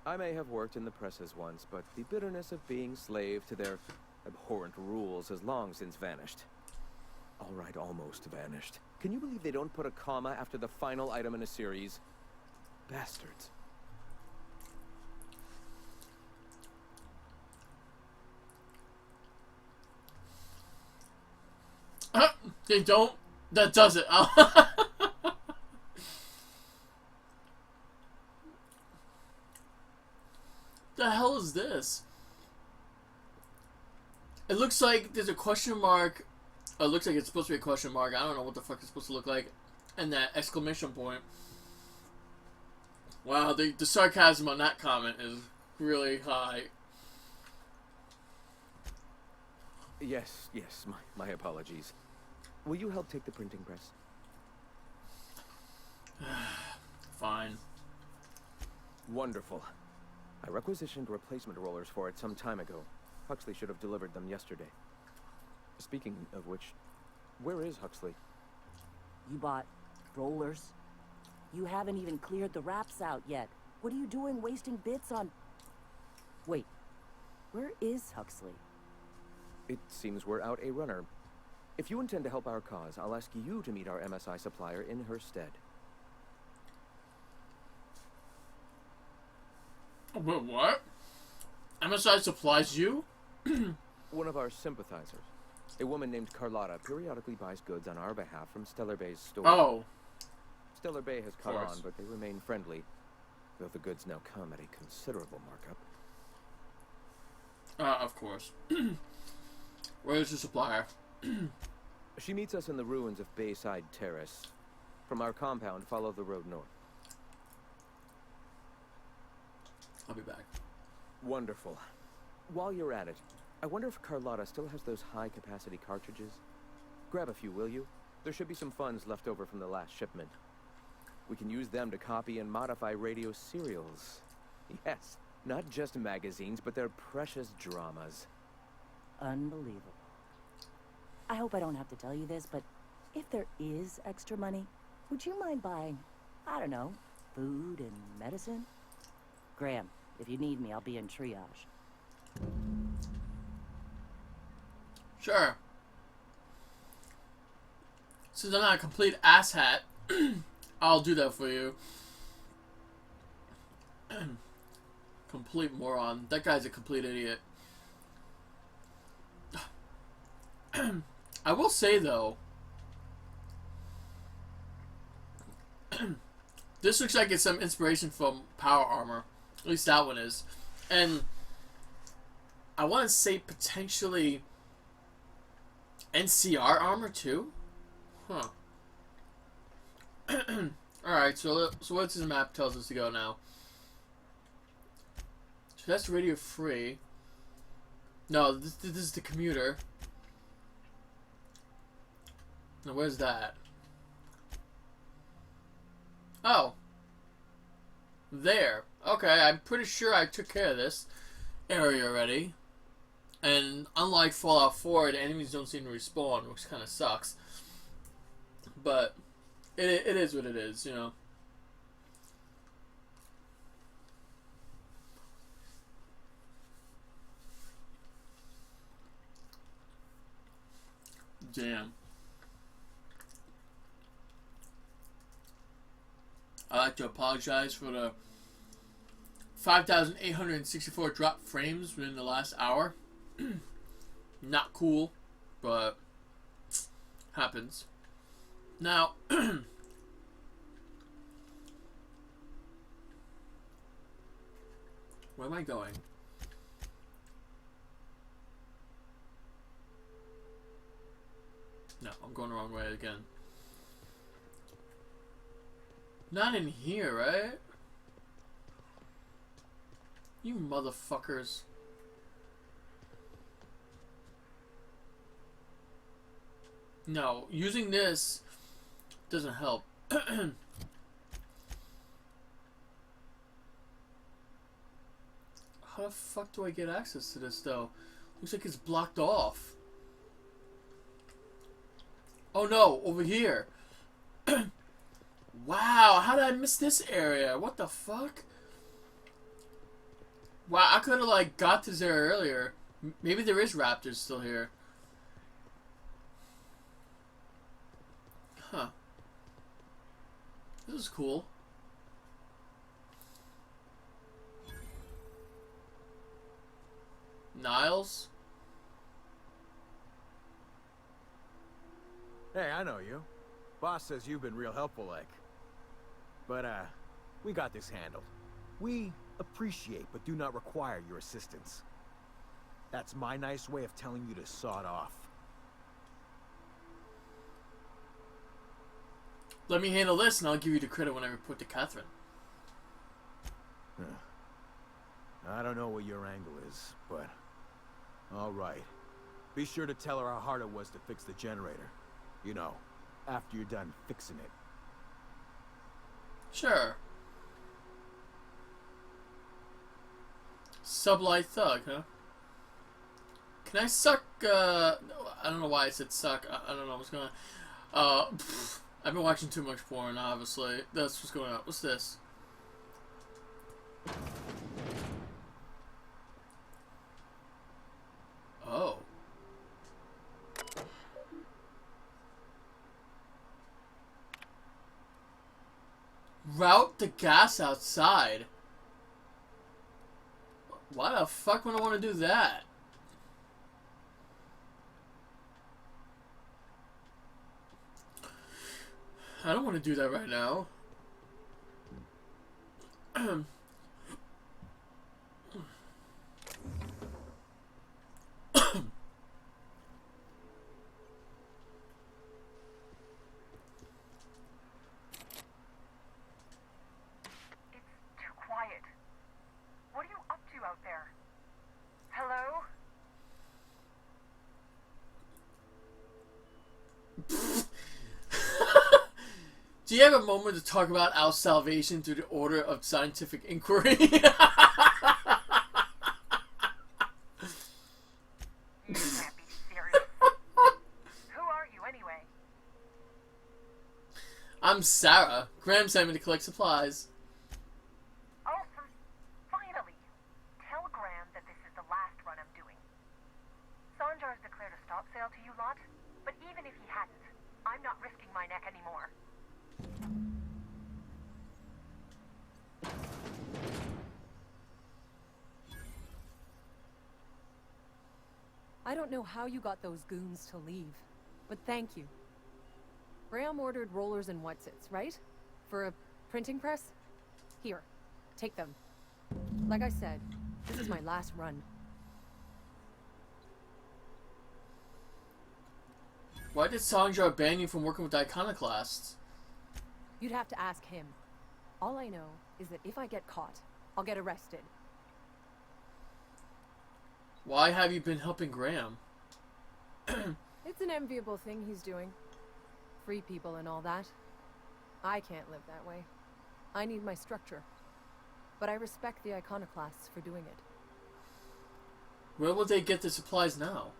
I may have worked in the presses once, but the bitterness of being slave to their abhorrent rules has long since vanished. All right, almost vanished. Can you believe they don't put a comma after the final item in a series? Bastards. They don't. That does it. The hell is this? It looks like there's a question mark. It looks like it's supposed to be a question mark. I don't know what the fuck it's supposed to look like. And that exclamation point. Wow, the sarcasm on that comment is really high. Yes, my apologies. Will you help take the printing press? Fine. Wonderful. I requisitioned replacement rollers for it some time ago. Huxley should have delivered them yesterday. Speaking of which, where is Huxley? You bought rollers? You haven't even cleared the wraps out yet. What are you doing wasting bits on... Wait, where is Huxley? It seems we're out a runner. If you intend to help our cause, I'll ask you to meet our MSI supplier in her stead. Wait, what? MSI supplies you? One of our sympathizers. A woman named Carlotta periodically buys goods on our behalf from Stellar Bay's store. Oh. Stellar Bay has caught on, but they remain friendly, though the goods now come at a considerable markup. Of course. Where's the supplier? She meets us in the ruins of Bayside Terrace. From our compound, follow the road north. I'll be back. Wonderful. While you're at it, I wonder if Carlotta still has those high-capacity cartridges? Grab a few, will you? There should be some funds left over from the last shipment. We can use them to copy and modify radio serials. Yes, not just magazines, but their precious dramas. Unbelievable. I hope I don't have to tell you this, but if there is extra money, would you mind buying, I don't know, food and medicine? Graham, if you need me, I'll be in triage. Sure. Since I'm not a complete asshat, I'll do that for you. Complete moron. That guy's a complete idiot. I will say, though, this looks like it's some inspiration from Power Armor. At least that one is. And I want to say potentially NCR armor, too? Huh. Alright, so what's this map tells us to go now? So that's radio free. No, this is the commuter. Now, where's that? Oh. There. Okay, I'm pretty sure I took care of this area already. And unlike Fallout 4, the enemies don't seem to respawn, which kind of sucks. But it is what it is, you know. Damn. I'd like to apologize for the 5,864 dropped frames within the last hour. Not cool, but happens. Now, where am I going? No, I'm going the wrong way again. Not in here, right? You motherfuckers. No, using this doesn't help. How the fuck do I get access to this, though? Looks like it's blocked off. Oh no, over here. Wow, how did I miss this area? What the fuck? Wow, I could have, like, got to there earlier. Maybe there is raptors still here. Huh. This is cool. Niles? Hey, I know you. Boss says you've been real helpful, like. But, we got this handled. We appreciate but do not require your assistance. That's my nice way of telling you to sod off. Let me handle this and I'll give you the credit when I report to Catherine. I don't know what your angle is, but... Alright. Be sure to tell her how hard it was to fix the generator. You know, after you're done fixing it. Sure. Sublight thug, huh? Can I suck, I don't know why I said suck. I don't know what's going on. I've been watching too much porn, obviously. That's what's going on. What's this? Oh. Route the gas outside. Why the fuck would I want to do that? I don't want to do that right now. Do you have a moment to talk about our salvation through the order of scientific inquiry? You can't be serious. Who are you, anyway? I'm Sarah. Graham sent me to collect supplies. Oh, finally. Tell Graham that this is the last run I'm doing. Sanjar's declared a stop sale to you lot, but even if he hadn't, I'm not risking my neck anymore. I don't know how you got those goons to leave, but thank you. Graham ordered rollers and whatsits, right? For a printing press? Here, take them. Like I said, this is my last run. Why did Sanjar ban you from working with iconoclasts? You'd have to ask him. All I know is that if I get caught, I'll get arrested. Why have you been helping Graham? It's an enviable thing he's doing. Free people and all that. I can't live that way. I need my structure. But I respect the iconoclasts for doing it. Where will they get the supplies now?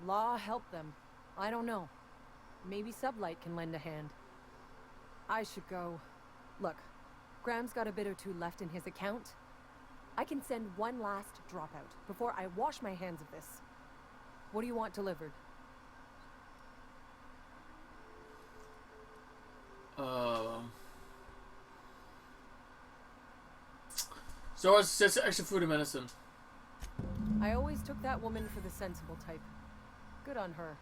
Law help them. I don't know. Maybe StealthBlade can lend a hand. I should go. Look, Graham's got a bit or two left in his account. I can send one last dropout before I wash my hands of this. What do you want delivered? So it's just extra food and medicine. I always took that woman for the sensible type. Good on her.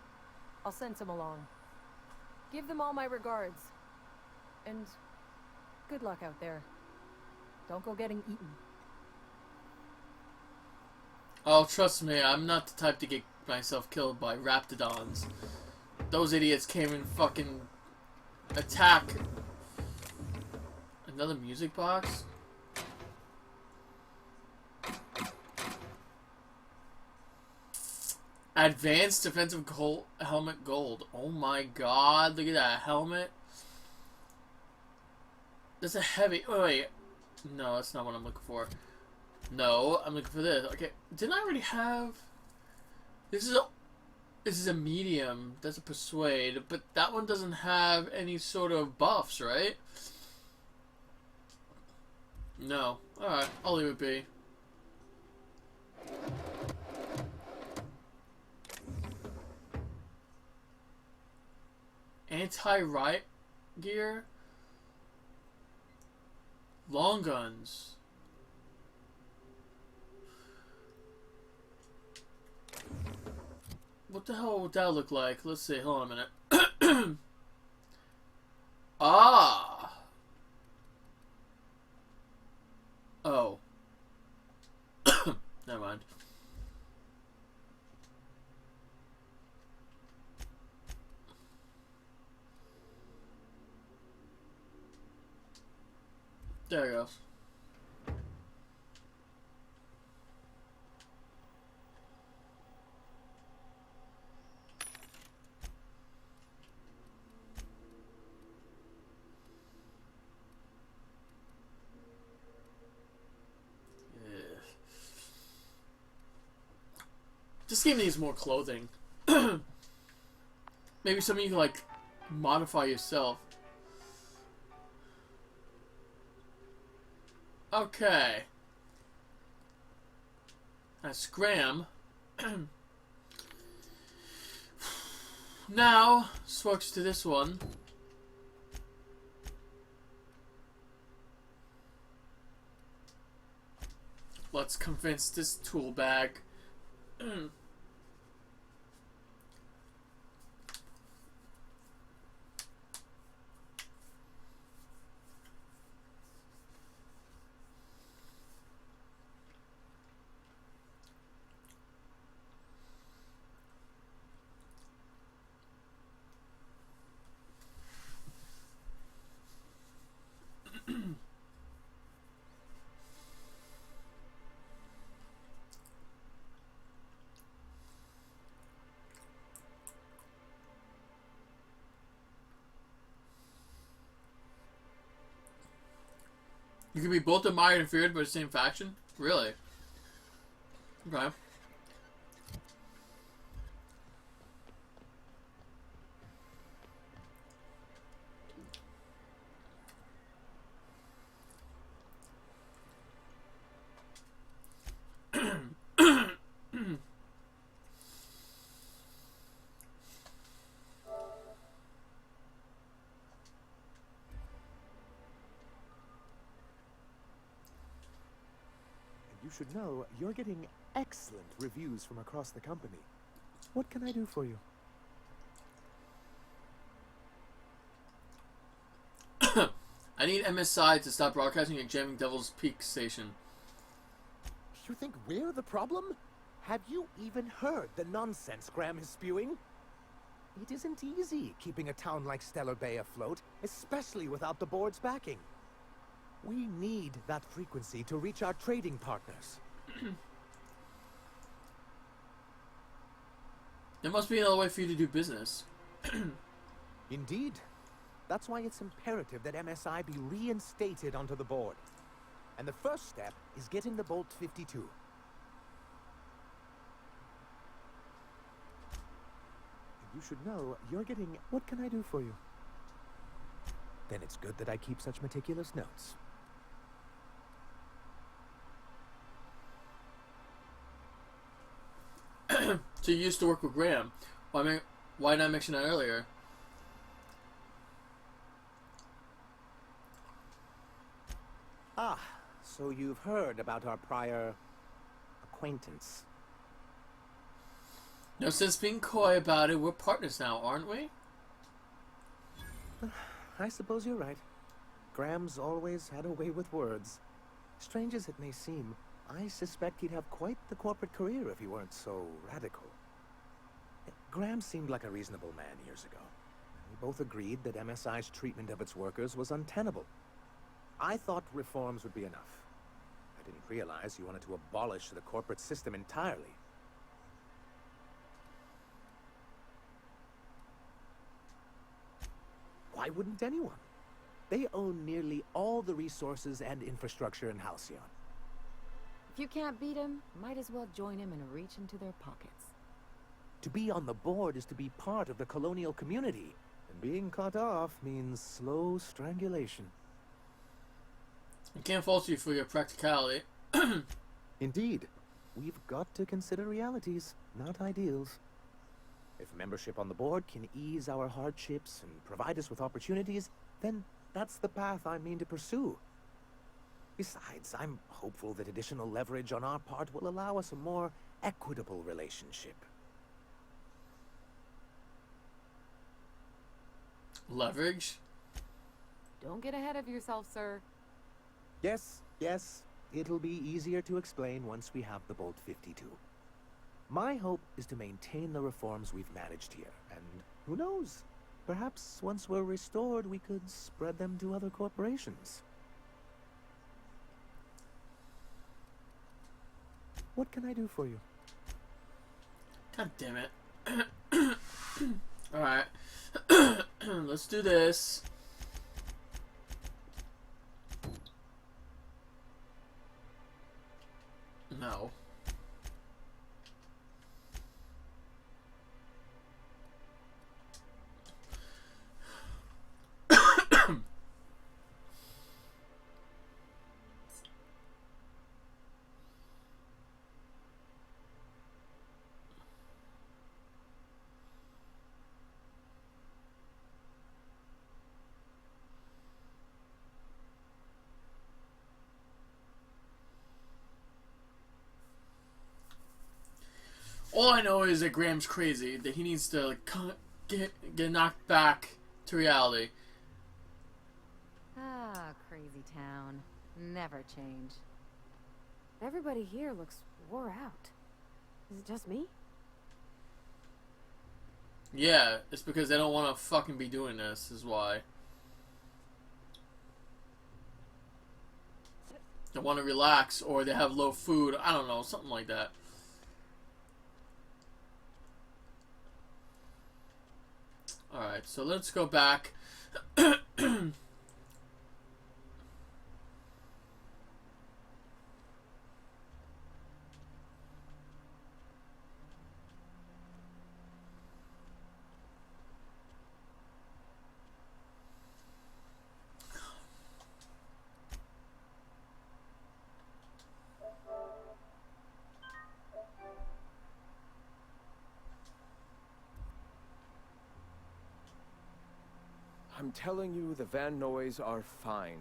I'll send some along. Give them all my regards. And good luck out there. Don't go getting eaten. Oh, trust me, I'm not the type to get myself killed by raptidons. Those idiots came and fucking attack. Another music box? Advanced defensive helmet gold. Oh my god, look at that helmet. That's a heavy... Oh, wait. No, that's not what I'm looking for. No, I'm looking for this. Okay, didn't I already have... This is a medium. That's a persuade. But that one doesn't have any sort of buffs, right? No. Alright, I'll leave it be. Anti-riot gear? Long guns. What the hell would that look like? Let's see. Hold on a minute. Ah. Oh. Never mind. There it goes. This game needs more clothing. Maybe something you can, like, modify yourself. Okay. That's Graham. Now, switch to this one. Let's convince this tool bag. You can be both admired and feared by the same faction? Really? Okay. You should know you're getting excellent reviews from across the company. What can I do for you? I need MSI to stop broadcasting at jamming Devil's Peak Station. You think we're the problem? Have you even heard the nonsense Graham is spewing? It isn't easy keeping a town like Stellar Bay afloat, especially without the board's backing. We need that frequency to reach our trading partners. There must be another way for you to do business. Indeed. That's why it's imperative that MSI be reinstated onto the board. And the first step is getting the Bolt 52. You should know you're getting... What can I do for you? Then it's good that I keep such meticulous notes. So you used to work with Graham. Why not mention that earlier? Ah, so you've heard about our prior acquaintance. No sense being coy about it. We're partners now, aren't we? I suppose you're right. Graham's always had a way with words. Strange as it may seem, I suspect he'd have quite the corporate career if he weren't so radical. Graham seemed like a reasonable man years ago. We both agreed that MSI's treatment of its workers was untenable. I thought reforms would be enough. I didn't realize you wanted to abolish the corporate system entirely. Why wouldn't anyone? They own nearly all the resources and infrastructure in Halcyon. If you can't beat him, might as well join him and reach into their pockets. To be on the board is to be part of the colonial community, and being cut off means slow strangulation. I can't fault you for your practicality. Indeed. We've got to consider realities, not ideals. If membership on the board can ease our hardships and provide us with opportunities, then that's the path I mean to pursue. Besides, I'm hopeful that additional leverage on our part will allow us a more equitable relationship. Leverage? Don't get ahead of yourself, sir. Yes, it'll be easier to explain once we have the Bolt 52. My hope is to maintain the reforms we've managed here, and who knows? Perhaps once we're restored, we could spread them to other corporations. What can I do for you? God damn it. Alright. Let's do this. No. All I know is that Graham's crazy, that he needs to like, get knocked back to reality. Ah, crazy town. Never change. Everybody here looks wore out. Is it just me? Yeah, it's because they don't want to fucking be doing this, is why. They want to relax, or they have low food, I don't know, something like that. Alright, so let's go back. I'm telling you, the Van Noys are fine.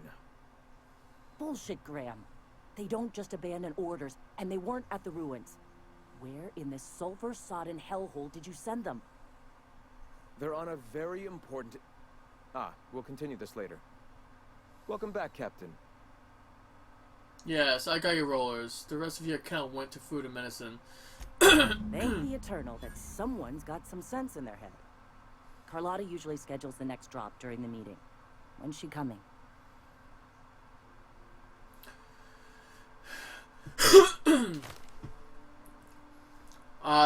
Bullshit, Graham. They don't just abandon orders, and they weren't at the ruins. Where in this sulfur-sodden hellhole did you send them? They're on a very important... we'll continue this later. Welcome back, Captain. Yes, I got your rollers. The rest of your account went to food and medicine. Thank the Eternal that someone's got some sense in their head. Carlotta usually schedules the next drop during the meeting. When's she coming?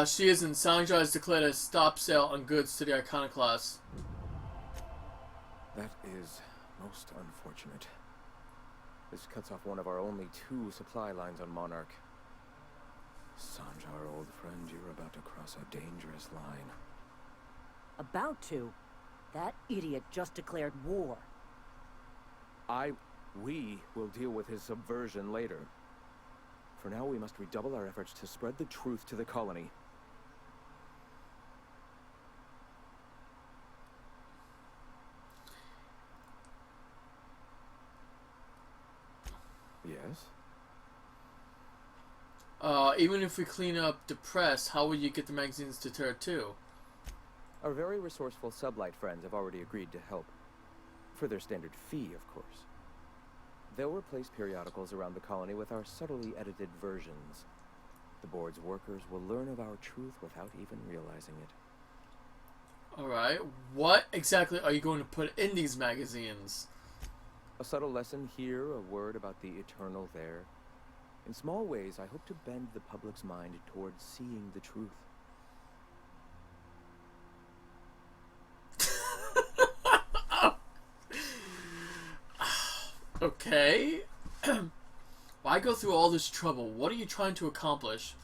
She isn't. Salinger has declared a stop sale on goods to the Iconoclasts. That is most unfortunate. This cuts off one of our only 2 supply lines on Monarch. Sanjar, old friend, you're about to cross a dangerous line. About to. That idiot just declared war. We will deal with his subversion later. For now, we must redouble our efforts to spread the truth to the colony. Yes? Even if we clean up the press, how will you get the magazines to Terra 2? Our very resourceful StealthBlade friends have already agreed to help. For their standard fee, of course. They'll replace periodicals around the colony with our subtly edited versions. The board's workers will learn of our truth without even realizing it. Alright, what exactly are you going to put in these magazines? A subtle lesson here, a word about the eternal there. In small ways, I hope to bend the public's mind towards seeing the truth. Okay. Why go through all this trouble? What are you trying to accomplish?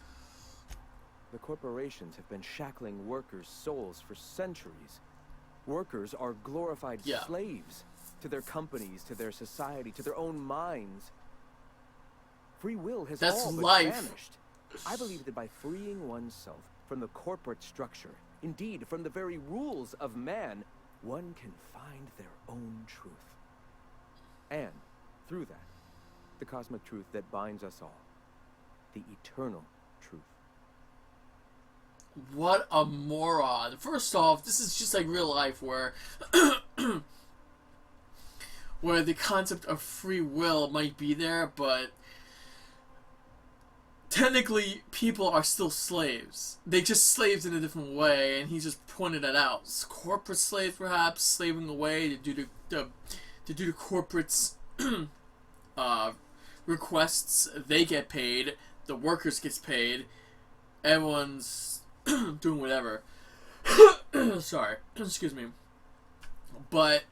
The corporations have been shackling workers' souls for centuries. Workers are glorified slaves to their companies, to their society, to their own minds. Free will has all but vanished. I believe that by freeing oneself from the corporate structure, indeed from the very rules of man, one can find their own truth. And, through that, the cosmic truth that binds us all. The eternal truth. What a moron. First off, this is just like real life where where the concept of free will might be there, but technically people are still slaves. They just slaves in a different way, and he just pointed it out. Corporate slaves, perhaps, slaving away to do the corporate's requests. They get paid. The workers gets paid. Everyone's doing whatever. Sorry, excuse me. But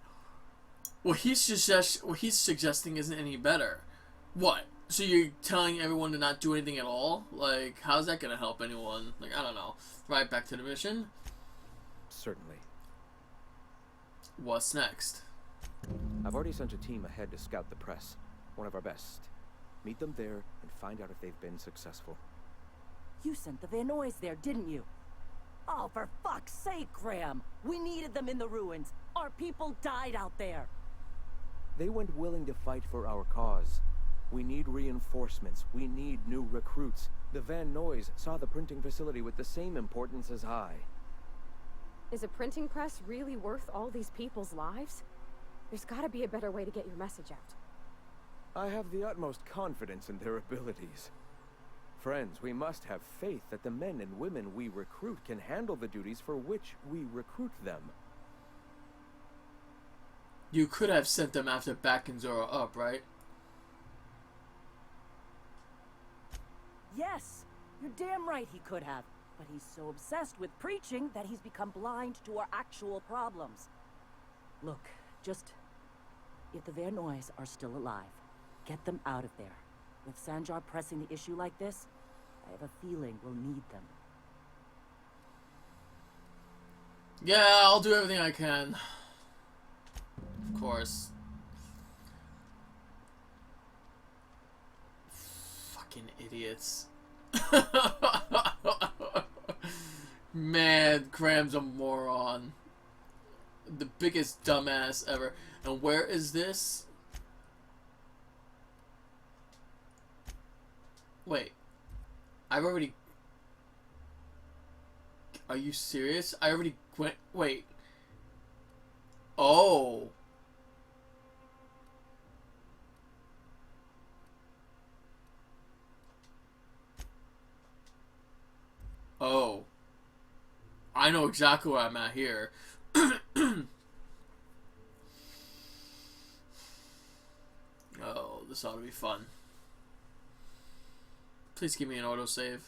what he's suggesting isn't any better. What? So you're telling everyone to not do anything at all? Like, how's that gonna help anyone? Like, I don't know. Right back to the mission? Certainly. What's next? I've already sent a team ahead to scout the press. One of our best. Meet them there and find out if they've been successful. You sent the Van Noys there, didn't you? Oh, for fuck's sake, Graham! We needed them in the ruins. Our people died out there. They went willing to fight for our cause. We need reinforcements. We need new recruits. The Van Noys saw the printing facility with the same importance as I. Is a printing press really worth all these people's lives? There's gotta be a better way to get your message out. I have the utmost confidence in their abilities. Friends, we must have faith that the men and women we recruit can handle the duties for which we recruit them. You could have sent them after backing Zora up, right? Yes, you're damn right he could have. But he's so obsessed with preaching that he's become blind to our actual problems. Look, just... if the Van Noys are still alive, get them out of there. With Sanjar pressing the issue like this, I have a feeling we'll need them. Yeah, I'll do everything I can. Of course. Fucking idiots. Man, Graham's a moron. The biggest dumbass ever. And where is this? Wait. I've already... Are you serious? I already went... Wait. Oh. Oh. I know exactly where I'm at here. Oh, this ought to be fun. Please give me an autosave.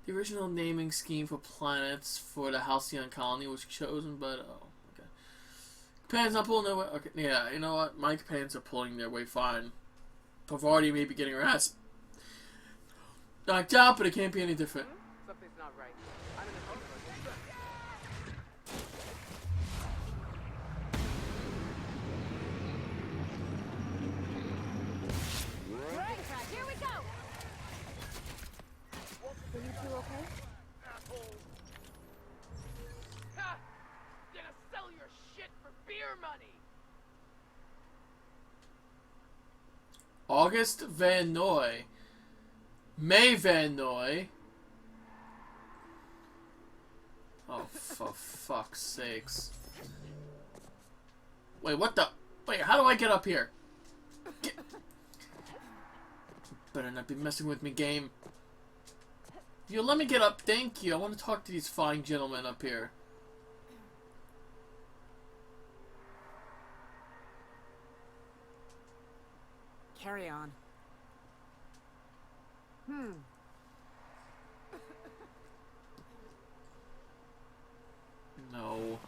The original naming scheme for planets for the Halcyon colony was chosen, but oh, okay. Companions not pulling their way. Okay, yeah, you know what? My companions are pulling their way fine. Pavardi may be getting her ass knocked out, but it can't be any different. Something's not right. I'm in the August Van Noy. May Van Noy. Oh, for fuck's sakes. Wait, what the? Wait, how do I get up here? Better not be messing with me, game. You let me get up, thank you. I want to talk to these fine gentlemen up here. Carry on. No.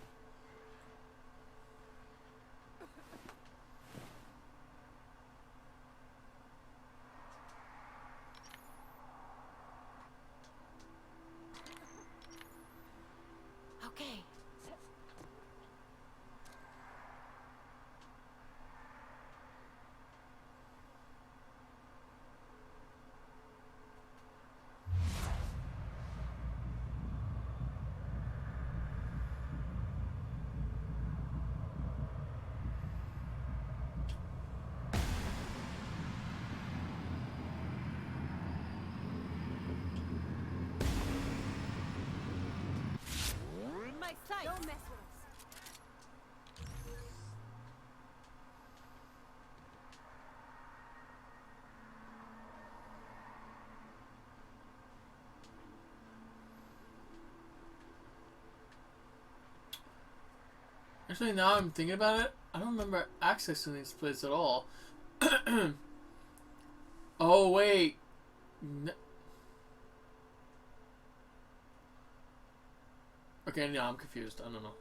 Okay. My sight! Don't mess with us. Actually, now I'm thinking about it, I don't remember accessing these places at all. Oh, wait. Okay, yeah, I'm confused. I don't know.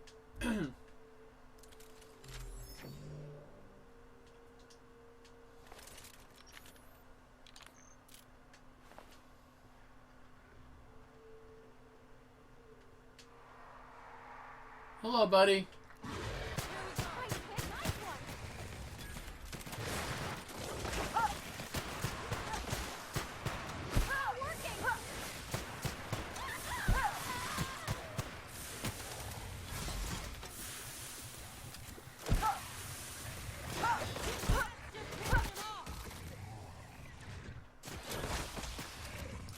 Hello, buddy.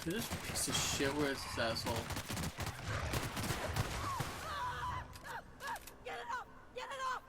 This piece of shit, where is this asshole? Get it up! Get it up!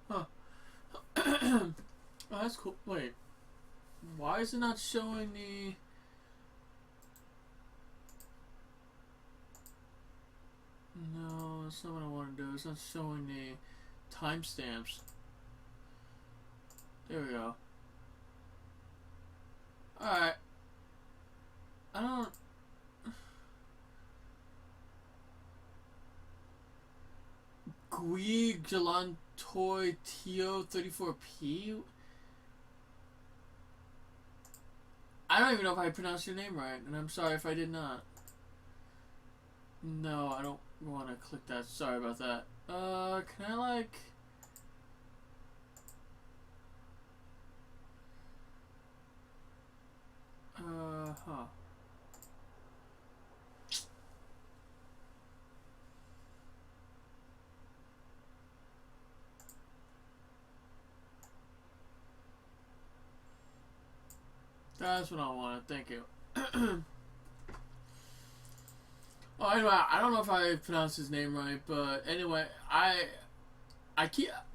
Huh. Oh, that's cool. Wait. Why is it not showing the... No, that's not what I want to do. It's not showing the timestamps. There we go. Alright. I don't... Gui Galantoy Tio 34P? I don't even know if I pronounced your name right, and I'm sorry if I did not. No, I don't want to click that. Sorry about that. Can I, like... huh. That's what I wanted. Thank you. Oh, anyway, I don't know if I pronounced his name right, but anyway, I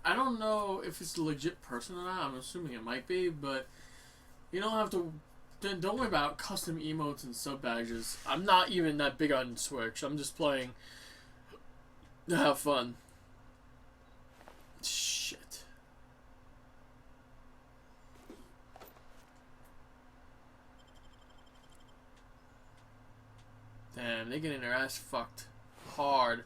don't know if it's a legit person or not. I'm assuming it might be, but you don't have to. Don't worry about custom emotes and sub badges. I'm not even that big on Switch. I'm just playing to have fun. Shit. Damn, they're getting their ass fucked hard.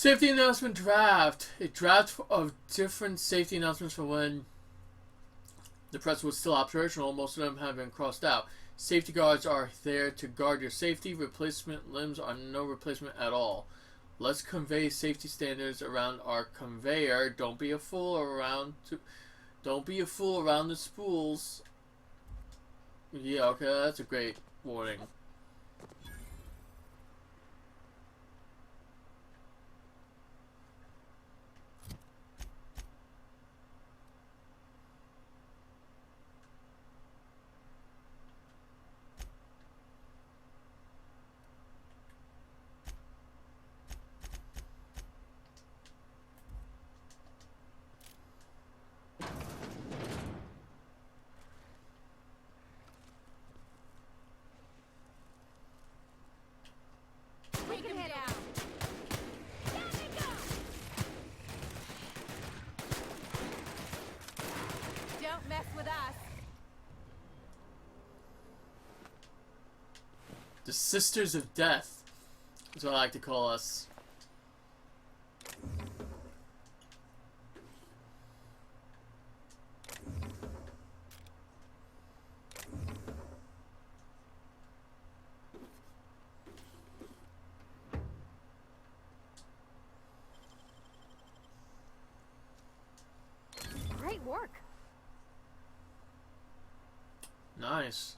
Safety announcement draft. A draft of different safety announcements for when the press was still operational. Most of them have been crossed out. Safety guards are there to guard your safety. Replacement limbs are no replacement at all. Let's convey safety standards around our conveyor. Don't be a fool around the spools. Yeah, okay, that's a great warning. Don't mess with us. The Sisters of Death is what I like to call us. Great work. Nice.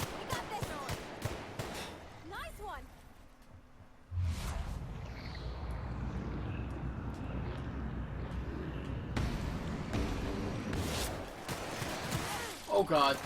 We got this one. Nice one. Oh god.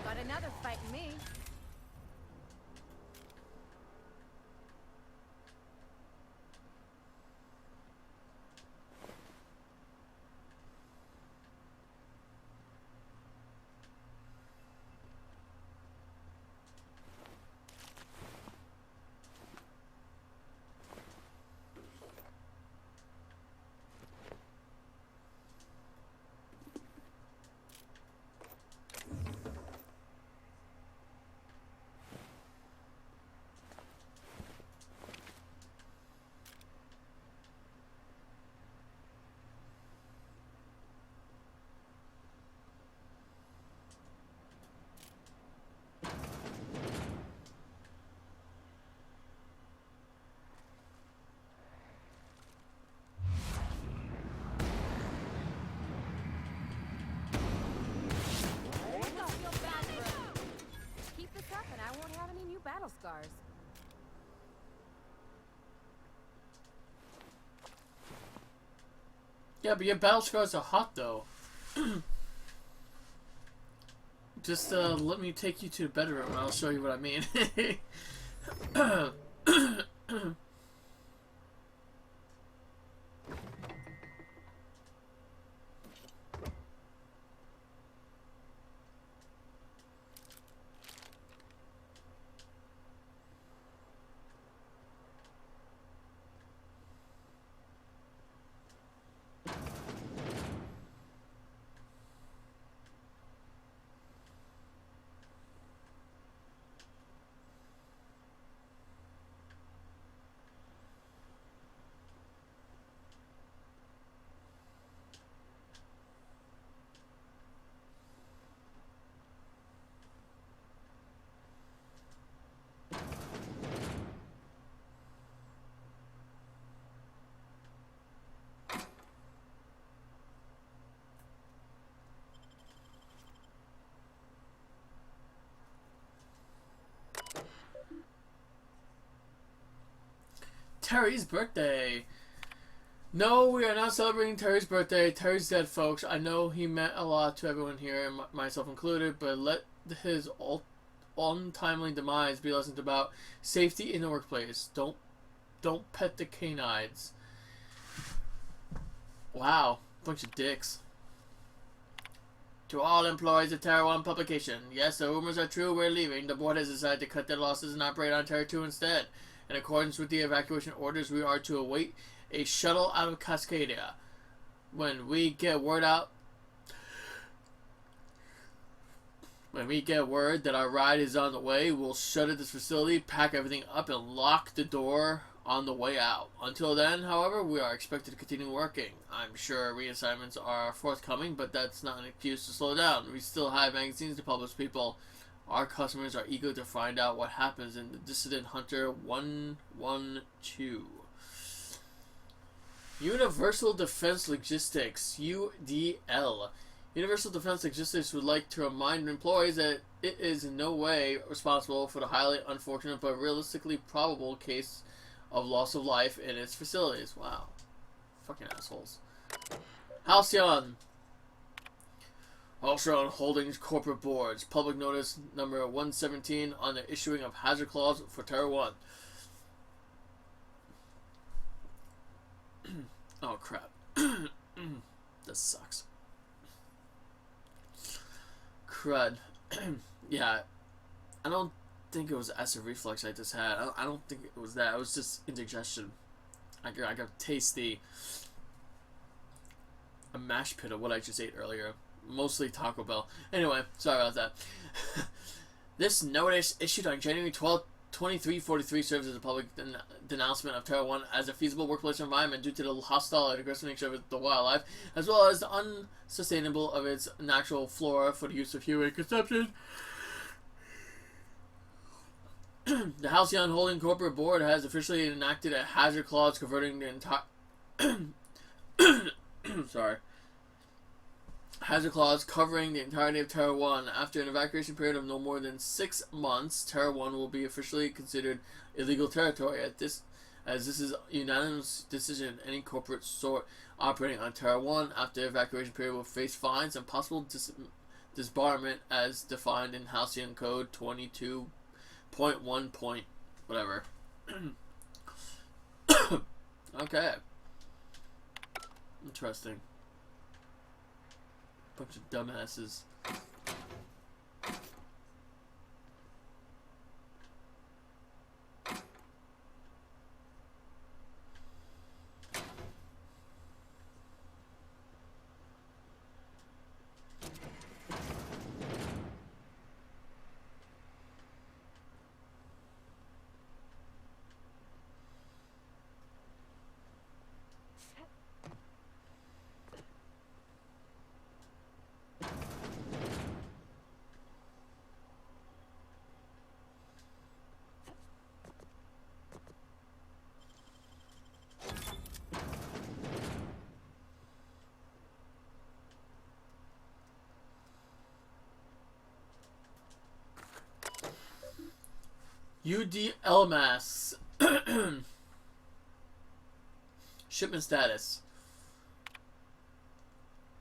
Got another fighting me. Keep this up and I won't have any new battle scars. Yeah, but your battle scars are hot though. Just let me take you to the bedroom and I'll show you what I mean. Terry's birthday. No, we are not celebrating Terry's birthday. Terry's dead, folks. I know he meant a lot to everyone here, and myself included, but let his untimely demise be lessons about safety in the workplace. Don't pet the canines. Wow, bunch of dicks. To all employees of Terra 1 publication, yes, the rumors are true, we're leaving. The board has decided to cut their losses and operate on Terra 2 instead. In accordance with the evacuation orders, we are to await a shuttle out of Cascadia. When we get word that our ride is on the way, we'll shutter this facility, pack everything up, and lock the door on the way out. Until then, however, we are expected to continue working. I'm sure reassignments are forthcoming, but that's not an excuse to slow down. We still have magazines to publish, people. Our customers are eager to find out what happens in the Dissident Hunter 112. Universal Defense Logistics, UDL. Universal Defense Logistics would like to remind employees that it is in no way responsible for the highly unfortunate but realistically probable case of loss of life in its facilities. Wow. Fucking assholes. Halcyon. Halcyon Holdings Corporate Boards. Public Notice number 117 on the issuing of hazard clause for Terra 1. Oh, crap. This sucks. Crud. Yeah. I don't think it was acid reflux I just had. I don't think it was that. It was just indigestion. I got tasty a mash pit of what I just ate earlier. Mostly Taco Bell. Anyway, sorry about that. This notice issued on January 12th, 2343 serves as a public denouncement of Terra 1 as a feasible workplace environment due to the hostile and aggressive nature of the wildlife, as well as the unsustainable of its natural flora for the use of human consumption. The Halcyon Holding Corporate Board has officially enacted a hazard clause converting the entire hazard clause covering the entirety of Terra 1. After an evacuation period of no more than 6 months, Terra 1 will be officially considered illegal territory as this is a unanimous decision. Any corporate sort operating on Terra 1 after the evacuation period will face fines and possible disbarment as defined in Halcyon Code 22.1. Whatever. Okay. Interesting. Bunch of dumbasses. UDL masks. Shipment status.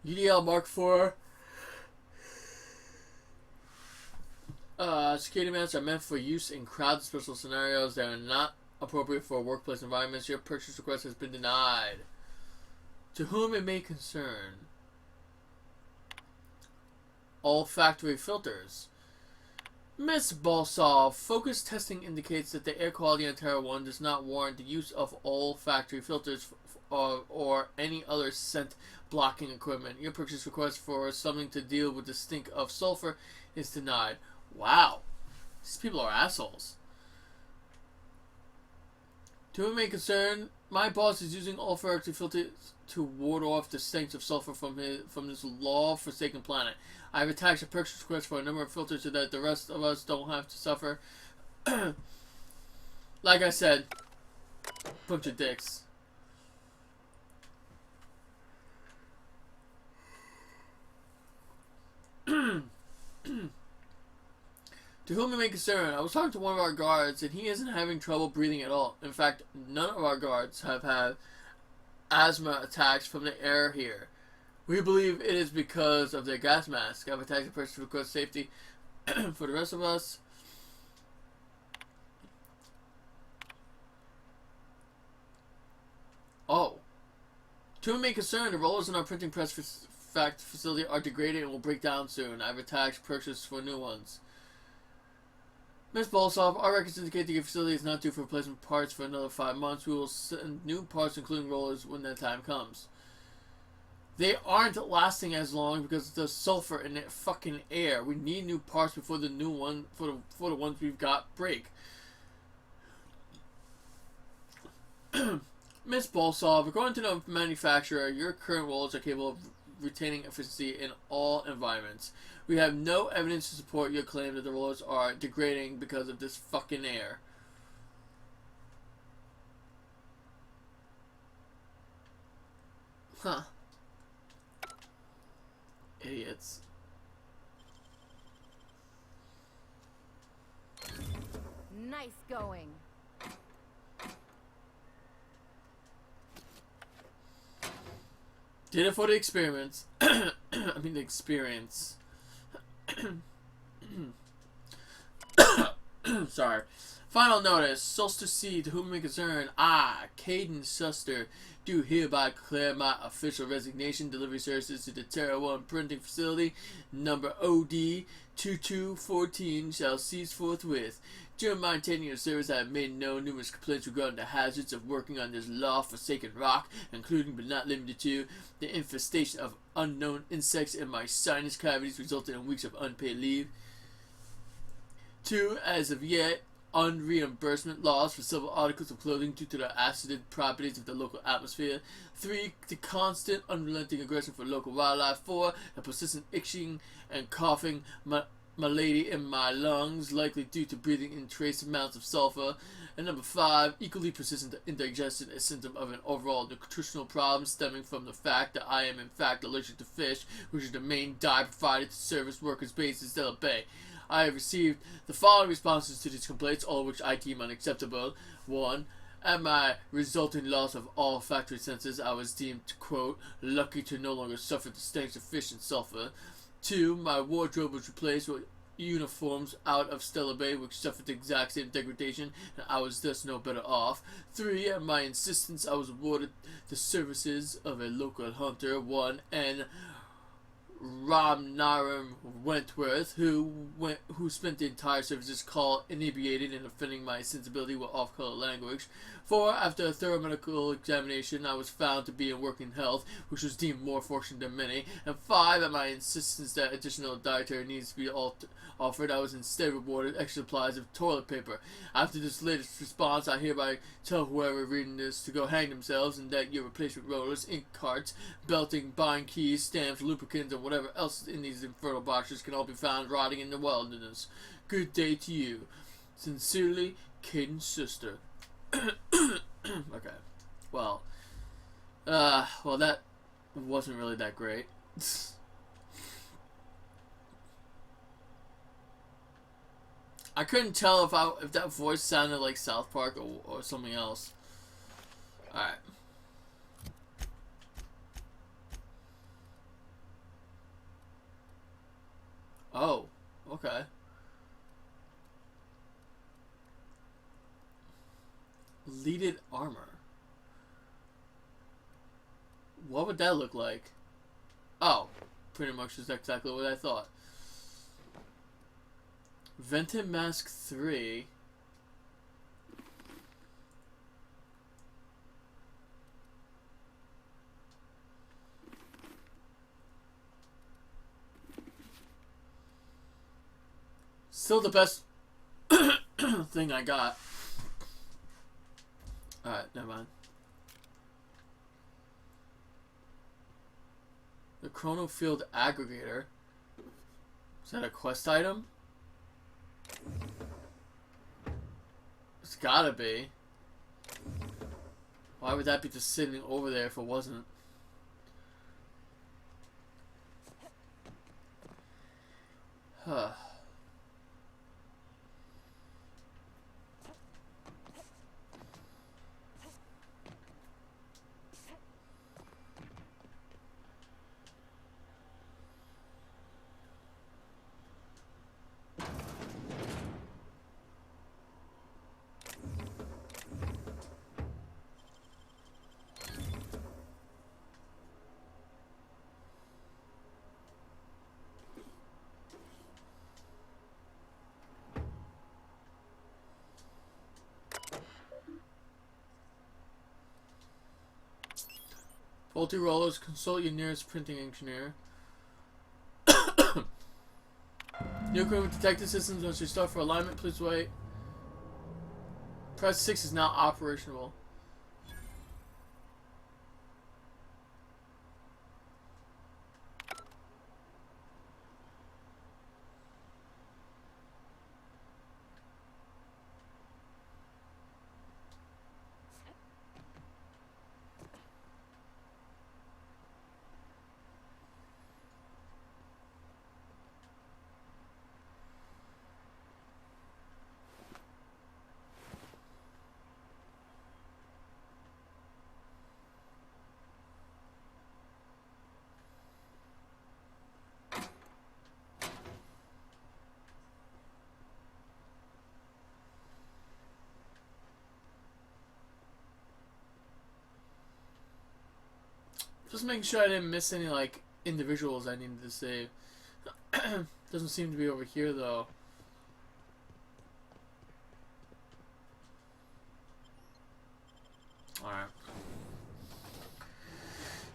UDL Mark IV. Security masks are meant for use in crowd special scenarios that are not appropriate for workplace environments. Your purchase request has been denied. To whom it may concern. Olfactory filters. Miss Balsall, focus testing indicates that the air quality on Terra 1 does not warrant the use of olfactory filters or any other scent blocking equipment. Your purchase request for something to deal with the stink of sulfur is denied. Wow. These people are assholes. To whom it may concern, my boss is using olfactory filters to ward off the stench of sulfur from this law-forsaken planet. I have attached a purchase request for a number of filters so that the rest of us don't have to suffer. Like I said, bunch of dicks. To whom it may concern, I was talking to one of our guards, and he isn't having trouble breathing at all. In fact, none of our guards have had asthma attacks from the air here. We believe it is because of their gas mask. I've attacked the person to cause safety for the rest of us. Oh. To whom may concern, the rollers in our printing press facility are degraded and will break down soon. I've attacked purchase for new ones. Ms. Bolsov, our records indicate that your facility is not due for replacement parts for another 5 months. We will send new parts, including rollers, when that time comes. They aren't lasting as long because of the sulfur in the fucking air. We need new parts before the new one, for the ones we've got break. Ms. Bolsov, according to the manufacturer, your current rollers are capable of retaining efficiency in all environments. We have no evidence to support your claim that the rollers are degrading because of this fucking air. Huh. Idiots. Nice going. Did it for the experiments. I mean the experience. Sorry. Final notice. Solstice C, to whom it may concern, I, Caden Suster, do hereby declare my official resignation. Delivery services to the Terra 1 printing facility, number OD 2214, shall cease forthwith. During my tenure of service, I have made known numerous complaints regarding the hazards of working on this law-forsaken rock, including but not limited to the infestation of unknown insects in my sinus cavities, resulting in weeks of unpaid leave. 2. As of yet, unreimbursement laws for several articles of clothing due to the acidic properties of the local atmosphere. 3. The constant, unrelenting aggression for local wildlife. 4. The persistent itching and coughing malady in my lungs, likely due to breathing in trace amounts of sulfur. And number 5, equally persistent indigestion, a symptom of an overall nutritional problem stemming from the fact that I am in fact allergic to fish, which is the main diet provided to service workers based in Stella Bay. I have received the following responses to these complaints, all of which I deem unacceptable. 1. At my resulting loss of all factory senses, I was deemed, quote, lucky to no longer suffer the stench of fish and sulfur. 2. My wardrobe was replaced with uniforms out of Stella Bay, which suffered the exact same degradation, and I was thus no better off. 3. At my insistence, I was awarded the services of a local hunter, one N. Ramnaram Wentworth, who spent the entire services call inebriated and offending my sensibility with off-color language. 4. After a thorough medical examination, I was found to be in working health, which was deemed more fortunate than many. And 5. At my insistence that additional dietary needs be offered, I was instead rewarded extra supplies of toilet paper. After this latest response, I hereby tell whoever reading this to go hang themselves, and that your replacement rollers, ink carts, belting, buying keys, stamps, lubricants, and whatever else in these infernal boxes can all be found rotting in the wilderness. Good day to you. Sincerely, Caden's sister. Okay. Well, that wasn't really that great. I couldn't tell if that voice sounded like South Park or something else. Alright. Oh, okay. Leaded armor. What would that look like? Oh, pretty much is exactly what I thought. Vented Mask 3. Still the best thing I got. Alright, never mind. The Chronofield Aggregator. Is that a quest item? It's gotta be. Why would that be just sitting over there if it wasn't? Huh. Faulty rollers. Consult your nearest printing engineer. New equipment detected systems. Once you start for alignment, please wait. Press 6 is now operational. Just making sure I didn't miss any, like, individuals I needed to save. Doesn't seem to be over here, though. Alright.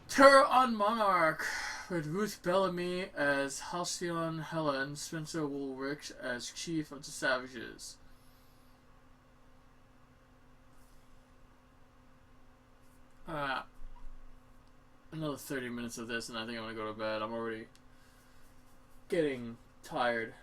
Terror on Monarch, with Ruth Bellamy as Halcyon Helen, Spencer Woolrich as Chief of the Savages. Another 30 minutes of this and I think I'm gonna go to bed. I'm already getting tired.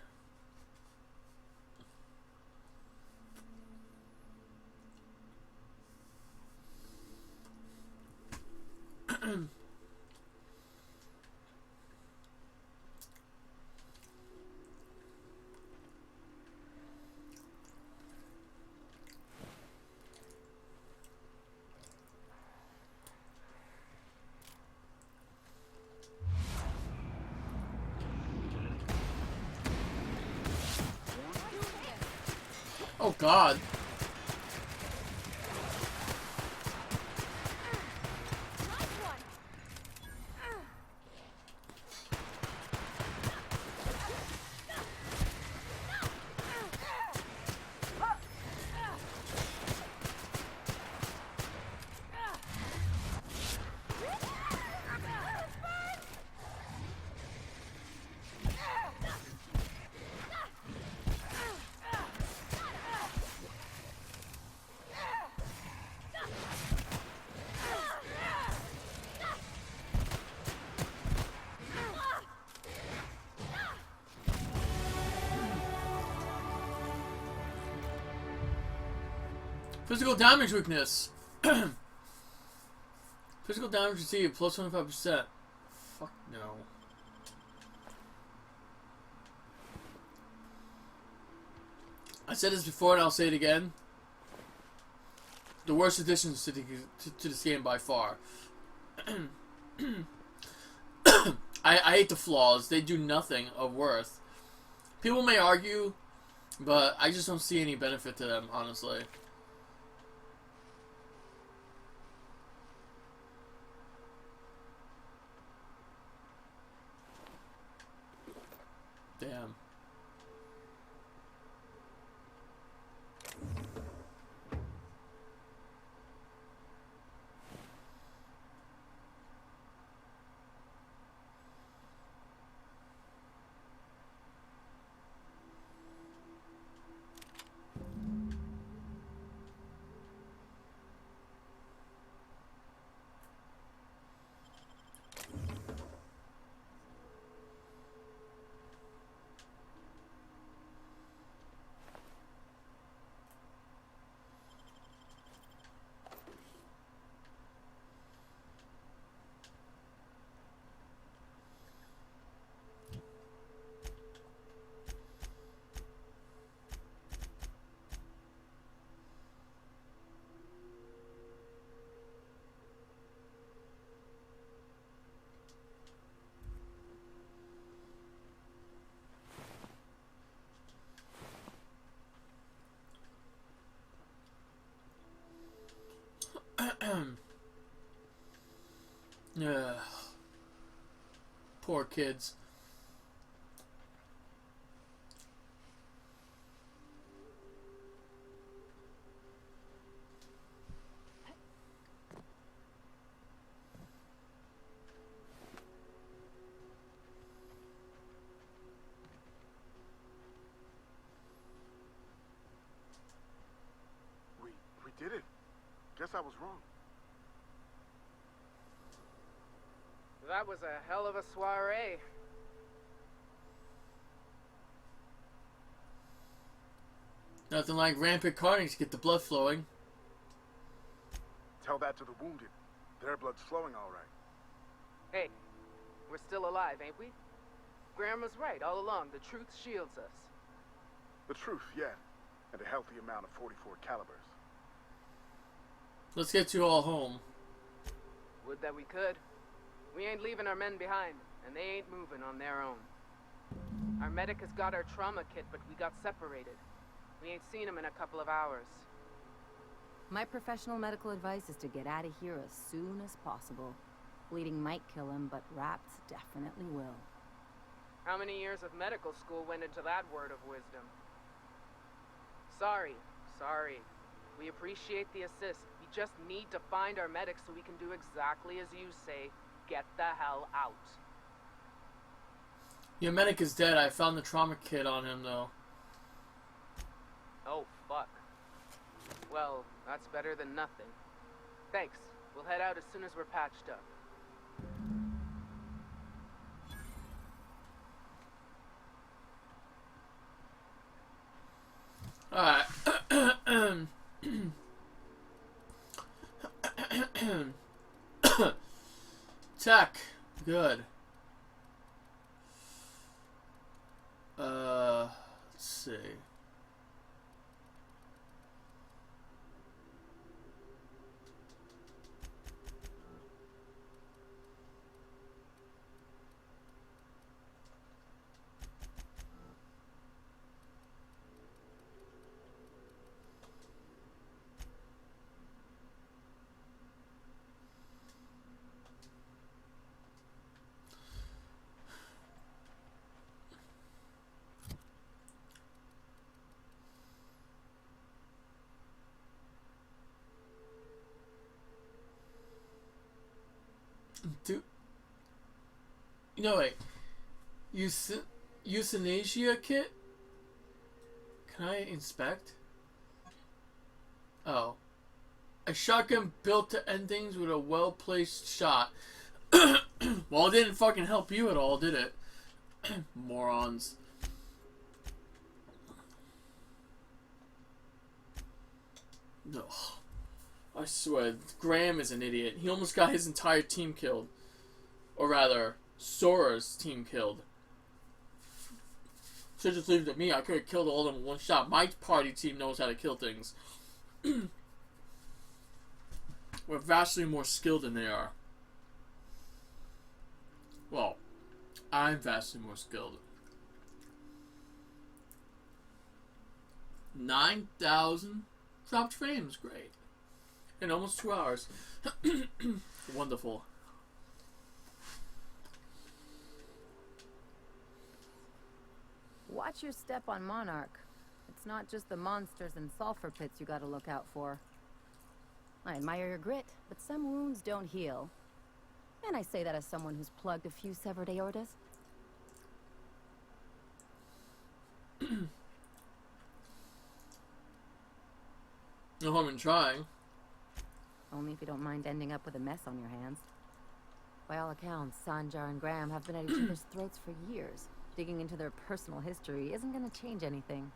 Oh God. Physical damage weakness. Physical damage received plus 25%. Fuck no. I said this before and I'll say it again. The worst additions to this game by far. I hate the flaws. They do nothing of worth. People may argue, but I just don't see any benefit to them, honestly. Damn. Yeah. Poor kids. did it. Guess I was wrong. That was a hell of a soiree. Nothing like rampant carnage to get the blood flowing. Tell that to the wounded. Their blood's flowing all right. Hey, we're still alive, ain't we? Graham was right all along. The truth shields us. The truth, yeah. And a healthy amount of 44 calibers. Let's get you all home. Would that we could. We ain't leaving our men behind, and they ain't moving on their own. Our medic has got our trauma kit, but we got separated. We ain't seen him in a couple of hours. My professional medical advice is to get out of here as soon as possible. Bleeding might kill him, but wraps definitely will. How many years of medical school went into that word of wisdom? Sorry. We appreciate the assist. We just need to find our medic so we can do exactly as you say. Get the hell out. Your medic is dead. I found the trauma kit on him, though. Oh, fuck. Well, that's better than nothing. Thanks. We'll head out as soon as we're patched up. Alright. Tech. Good. Let's see. Wait. Euthanasia kit? Can I inspect? Oh. A shotgun built to end things with a well-placed shot. Well, it didn't fucking help you at all, did it? Morons. Ugh. I swear, Graham is an idiot. He almost got his entire team killed. Or rather, Sora's team killed. Should just leave it to me. I could have killed all of them in one shot. My party team knows how to kill things. We're vastly more skilled than they are. Well, I'm vastly more skilled. 9,000 dropped frames. Great. In almost 2 hours. Wonderful. Watch your step on Monarch. It's not just the monsters and sulfur pits you gotta look out for. I admire your grit, but some wounds don't heal. And I say that as someone who's plugged a few severed aortas. No harm in trying. Only if you don't mind ending up with a mess on your hands. By all accounts, Sanjar and Graham have been at each other's throats for years. Digging into their personal history isn't going to change anything.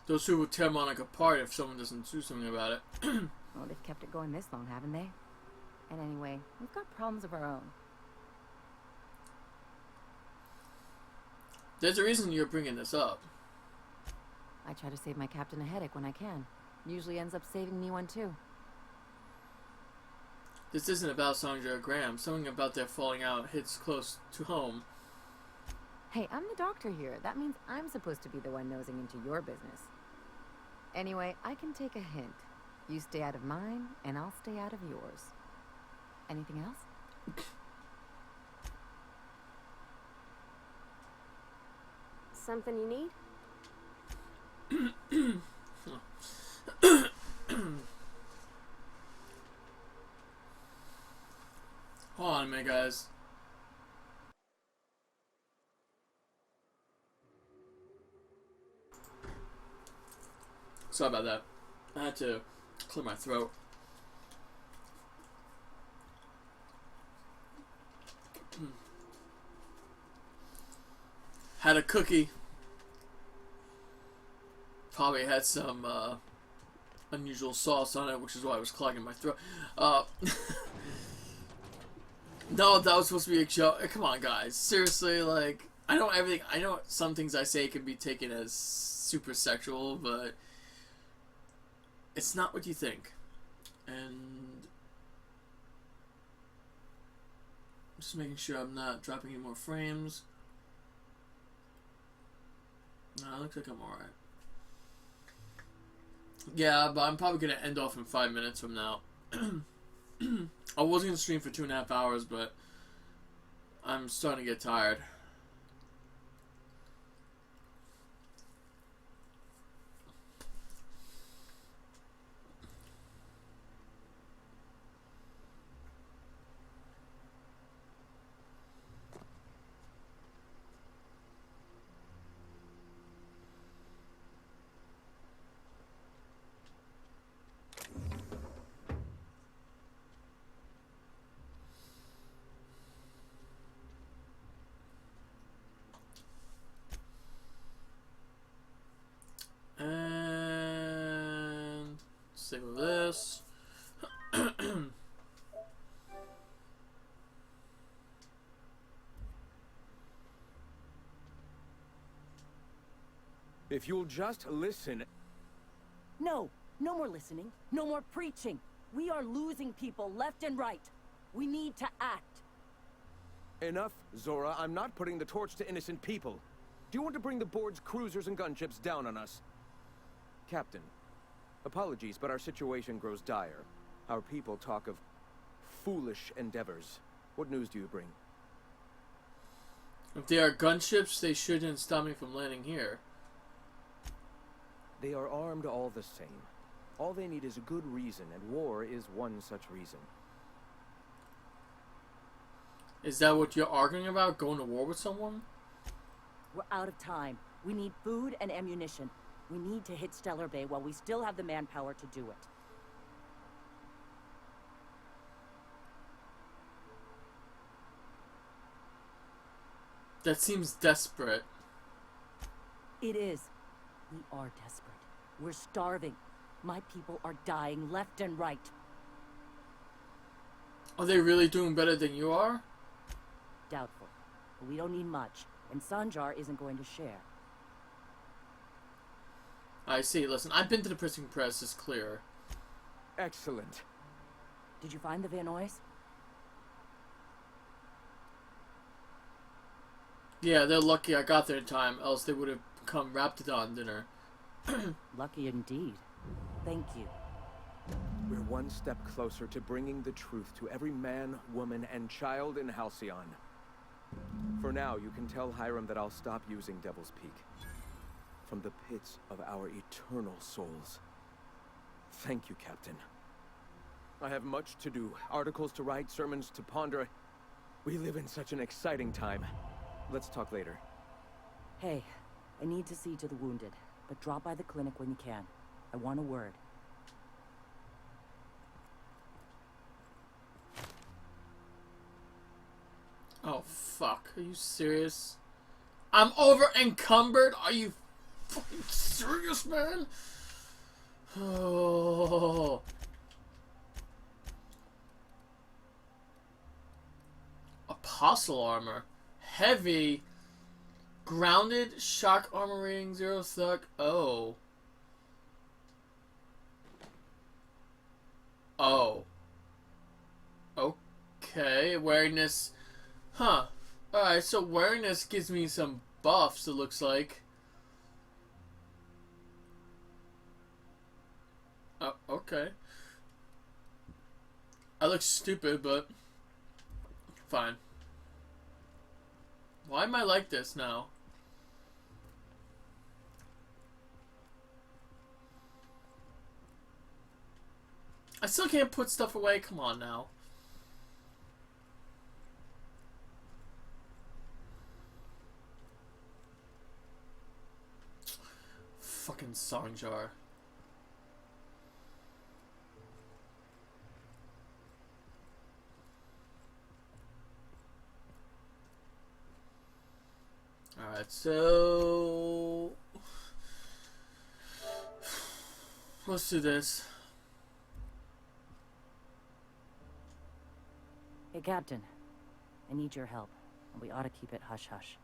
Those two will tear Monarch apart if someone doesn't do something about it. Well, they've kept it going this long, haven't they? And anyway, we've got problems of our own. There's a reason you're bringing this up. I try to save my captain a headache when I can. Usually ends up saving me one too. This isn't about Sandra or Graham. Something about their falling out hits close to home. Hey, I'm the doctor here. That means I'm supposed to be the one nosing into your business. Anyway, I can take a hint. You stay out of mine, and I'll stay out of yours. Anything else? Something you need? Hold on a minute, guys. Sorry about that. I had to clear my throat. Had a cookie. Probably had some unusual sauce on it, which is why I was clogging my throat. No, that was supposed to be a joke. Come on, guys. Seriously, like, I know everything. I know some things I say can be taken as super sexual, but it's not what you think. And just making sure I'm not dropping any more frames. No, it looks like I'm alright. Yeah, but I'm probably going to end off in 5 minutes from now. I was going to stream for 2.5 hours, but I'm starting to get tired. And save with this. If you'll just listen... No, no more listening. No more preaching. We are losing people left and right. We need to act. Enough, Zora. I'm not putting the torch to innocent people. Do you want to bring the board's cruisers and gunships down on us? Captain, apologies, but our situation grows dire. Our people talk of foolish endeavors. What news do you bring? If they are gunships, they shouldn't stop me from landing here. They are armed all the same. All they need is a good reason, and war is one such reason. Is that what you're arguing about? Going to war with someone? We're out of time. We need food and ammunition. We need to hit Stellar Bay while we still have the manpower to do it. That seems desperate. It is. We are desperate. We're starving. My people are dying left and right. Are they really doing better than you are? Doubtful. But we don't need much, and Sanjar isn't going to share. I see. Listen, I've been to the printing press. It's clear. Excellent. Did you find the Vanois? Yeah, they're lucky I got there in time, else they would have come Raptidon dinner. Lucky indeed. Thank you. We're one step closer to bringing the truth to every man, woman, and child in Halcyon. For now, you can tell Hiram that I'll stop using Devil's Peak. From the pits of our eternal souls. Thank you, Captain. I have much to do. Articles to write, sermons to ponder. We live in such an exciting time. Let's talk later. Hey, I need to see to the wounded, but drop by the clinic when you can. I want a word. Oh, fuck. Are you serious? I'm over encumbered? Are you fucking serious, man? Oh. Apostle armor. Heavy. Grounded. Shock armor rating 0 suck. Oh. Oh. Okay. Awareness. Huh. Alright, so awareness gives me some buffs, it looks like. Oh, okay. I look stupid, but fine. Why am I like this now? I still can't put stuff away, come on now. Fucking Songjar. Alright, so let's do this. Hey, Captain. I need your help, and we ought to keep it hush-hush.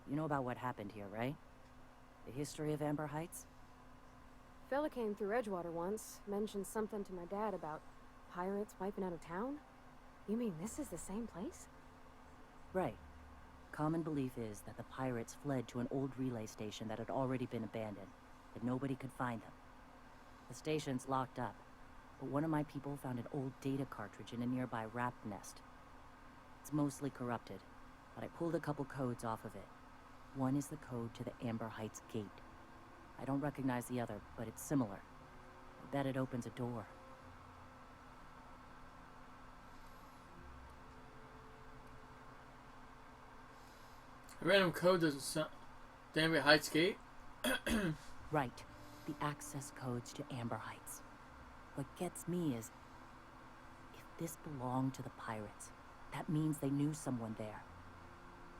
You know about what happened here, right? The history of Amber Heights? Fella came through Edgewater once, mentioned something to my dad about pirates wiping out a town. You mean this is the same place? Right. Common belief is that the pirates fled to an old relay station that had already been abandoned, but nobody could find them. The station's locked up, but one of my people found an old data cartridge in a nearby rat nest. It's mostly corrupted, but I pulled a couple codes off of it. One is the code to the Amber Heights gate. I don't recognize the other, but it's similar. I bet it opens a door. A random code doesn't sound... The Amber Heights gate? Right. The access codes to Amber Heights. What gets me is, if this belonged to the pirates, that means they knew someone there.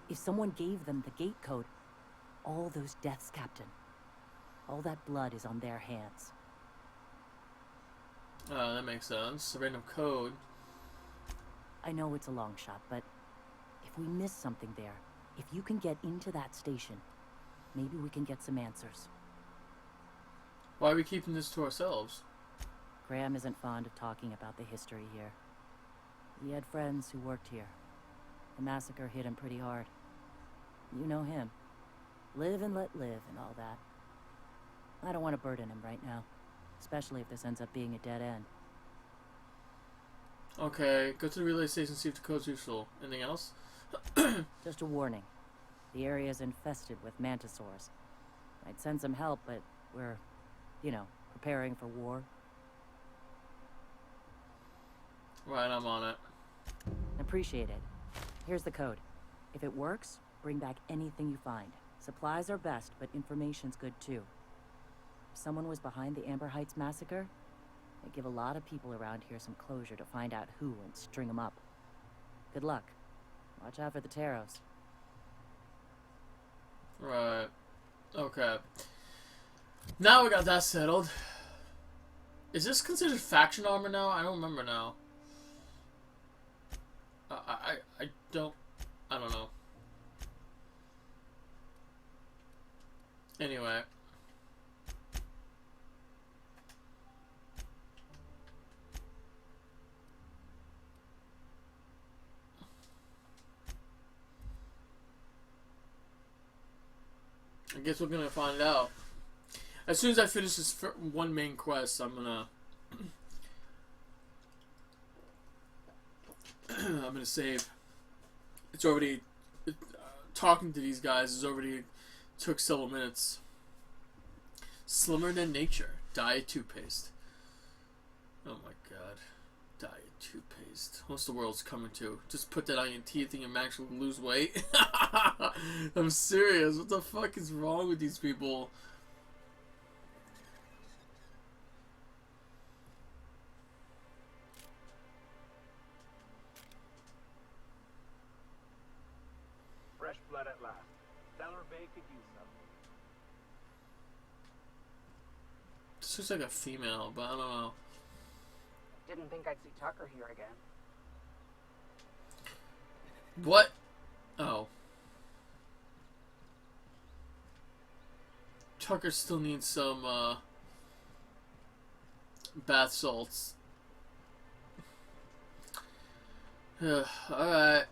If someone gave them the gate code, all those deaths, Captain, all that blood is on their hands. Oh, that makes sense. A random code. I know it's a long shot, but if we miss something there, if you can get into that station, maybe we can get some answers. Why are we keeping this to ourselves? Graham isn't fond of talking about the history here. He had friends who worked here. The massacre hit him pretty hard. You know him. Live and let live and all that. I don't want to burden him right now, especially if this ends up being a dead end. Okay, go to the relay station and see if the code's useful. Anything else? Just a warning. The area is infested with mantisaurs. I'd send some help, but we're, you know, preparing for war. Right, I'm on it. Appreciate it. Here's the code. If it works, bring back anything you find. Supplies are best, but information's good too. If someone was behind the Amber Heights massacre, it'd give a lot of people around here some closure to find out who and string them up. Good luck. Watch out for the Taros. Right. Okay. Now we got that settled. Is this considered faction armor now? I don't remember now. I don't know. Anyway. I guess we're gonna find out. As soon as I finish this one main quest, I'm gonna I'm gonna save. It's already talking to these guys has already took several minutes. Slimmer than nature. Diet toothpaste. Oh my god. Diet toothpaste. What's the world's coming to? Just put that on your teeth and you actually lose weight? I'm serious. What the fuck is wrong with these people? Fresh blood at last. Stellar Bay could use some. This looks like a female, but I don't know. Didn't think I'd see Tucker here again. What? Oh. Tucker still needs some, bath salts. Alright.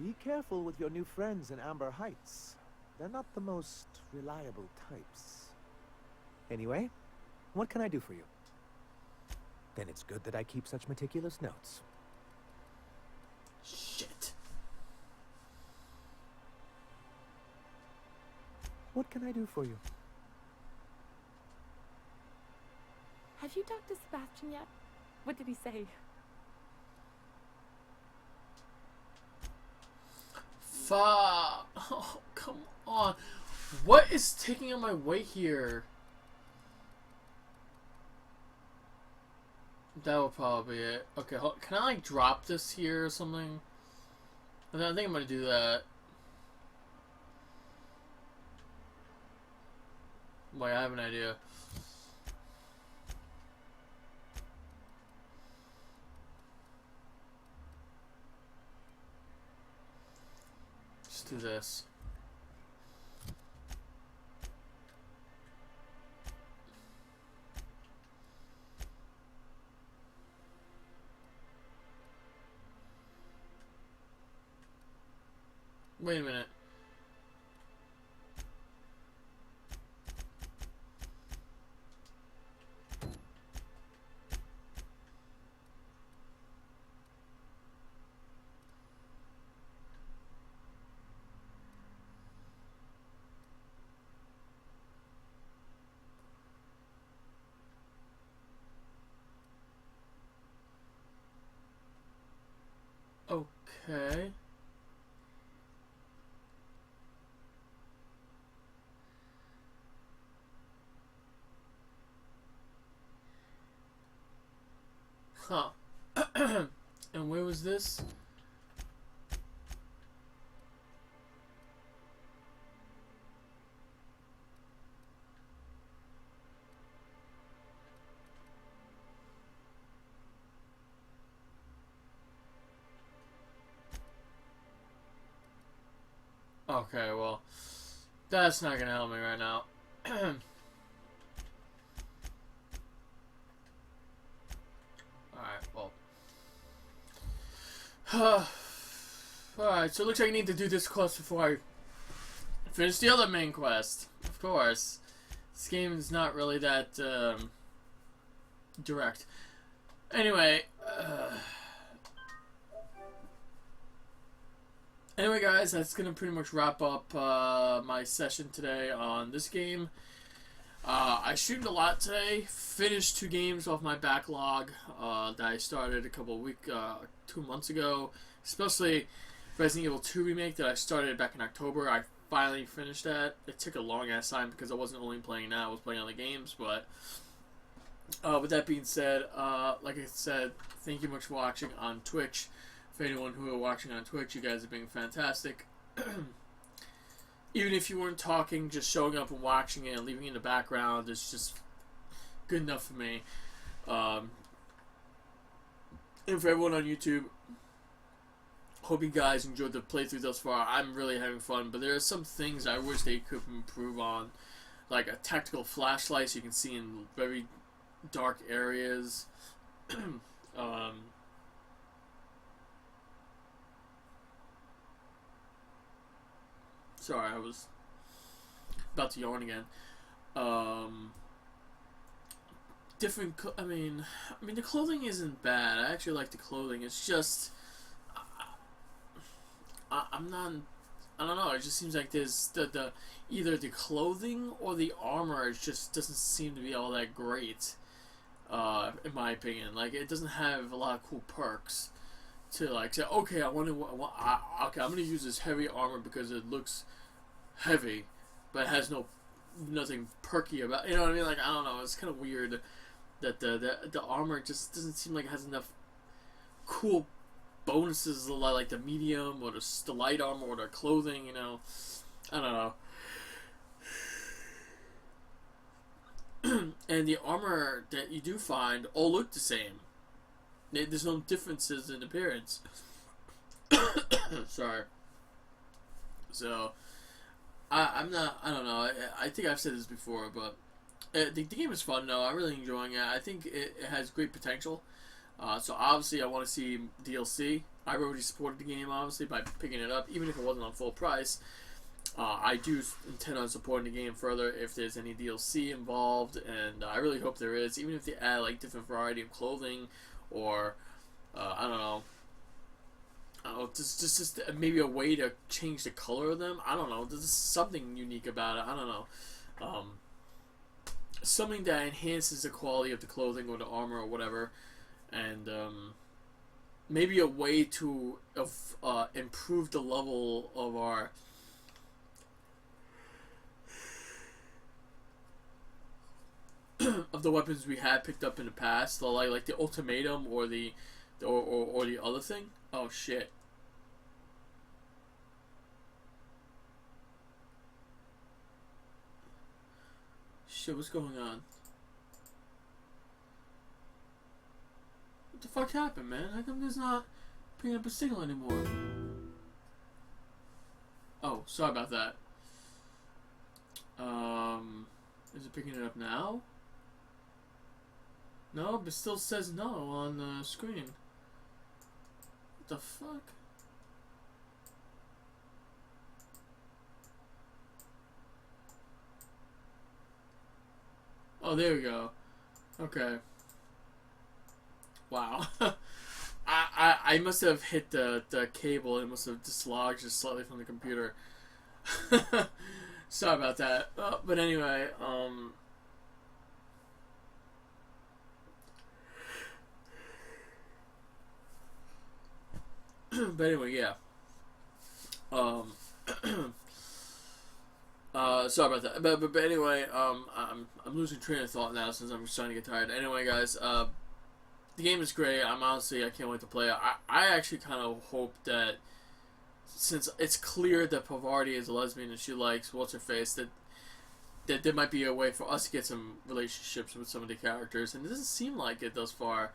Be careful with your new friends in Amber Heights. They're not the most reliable types. Anyway, what can I do for you? Then it's good that I keep such meticulous notes. Shit. What can I do for you? Have you talked to Sebastian yet? What did he say? Fuck. Oh, come on. What is taking on my way here? That will probably be it. Okay, can I like drop this here or something? I think I'm gonna do that. Wait, I have an idea. Let's do this. Wait a minute. Okay. Huh. And where was this? Okay, well, that's not gonna help me right now. Alright, so it looks like I need to do this quest before I finish the other main quest. Of course. This game is not really that direct. Anyway, guys, that's gonna pretty much wrap up my session today on this game. I streamed a lot today. Finished 2 games off my backlog that I started a couple of 2 months ago. Especially Resident Evil 2 remake that I started back in October. I finally finished that. It took a long ass time because I wasn't only playing that, I was playing other games. But with that being said, like I said, thank you much for watching on Twitch. For anyone who are watching on Twitch, you guys have been fantastic. Even if you weren't talking, just showing up and watching it and leaving it in the background is just good enough for me. And for everyone on YouTube, hope you guys enjoyed the playthrough thus far. I'm really having fun, but there are some things I wish they could improve on. Like a tactical flashlight so you can see in very dark areas. Sorry, I was about to yawn again. I mean, the clothing isn't bad. I actually like the clothing. It's just, I'm not. I don't know. It just seems like there's the either the clothing or the armor. It just doesn't seem to be all that great. In my opinion, like it doesn't have a lot of cool perks to like say, okay, okay, I'm gonna use this heavy armor because it looks heavy, but it has nothing perky about. You know what I mean? Like I don't know. It's kind of weird that the armor just doesn't seem like it has enough cool bonuses like the medium or the light armor or the clothing. You know, I don't know. And the armor that you do find all look the same. There's no differences in appearance. Sorry. So, I don't know. I think I've said this before, but the game is fun, though. I'm really enjoying it. I think it has great potential. So, obviously, I want to see DLC. I've already supported the game, obviously, by picking it up, even if it wasn't on full price. I do intend on supporting the game further if there's any DLC involved, and I really hope there is. Even if they add like different variety of clothing, or I don't know, just maybe a way to change the color of them. I don't know. There's something unique about it. I don't know. Something that enhances the quality of the clothing or the armor or whatever, and maybe a way to improve the level of our of the weapons we had picked up in the past, like the ultimatum or the other thing. Oh shit. Shit, what's going on? What the fuck happened, man? How come there's not picking up a signal anymore? Oh, sorry about that. Is it picking it up now? No, but still says no on the screen. What the fuck? Oh, there we go. Okay. Wow. I must have hit the cable. It must have dislodged just slightly from the computer. Sorry about that. But anyway, but anyway, yeah. Sorry about that. But anyway, I'm losing train of thought now since I'm starting to get tired. Anyway, guys, the game is great. I can't wait to play it. I actually kind of hope that, since it's clear that Pavarti is a lesbian and she likes what's her face, that there might be a way for us to get some relationships with some of the characters, and it doesn't seem like it thus far.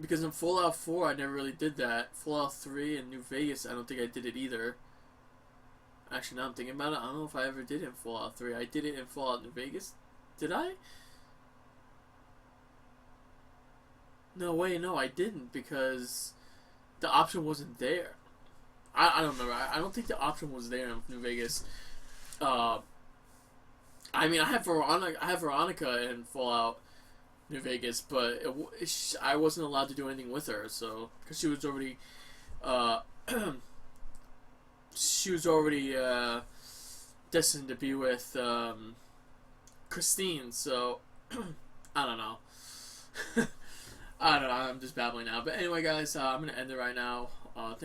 Because in Fallout 4, I never really did that. Fallout 3 and New Vegas, I don't think I did it either. Actually, now I'm thinking about it, I don't know if I ever did it in Fallout 3. I did it in Fallout New Vegas. Did I? No, wait, no, I didn't, because the option wasn't there. I don't remember. I don't think the option was there in New Vegas. I mean, I have Veronica in Fallout New Vegas, but I wasn't allowed to do anything with her, so because she was already destined to be with Christine. So I don't know. I don't know. I'm just babbling now. But anyway, guys, I'm gonna end it right now.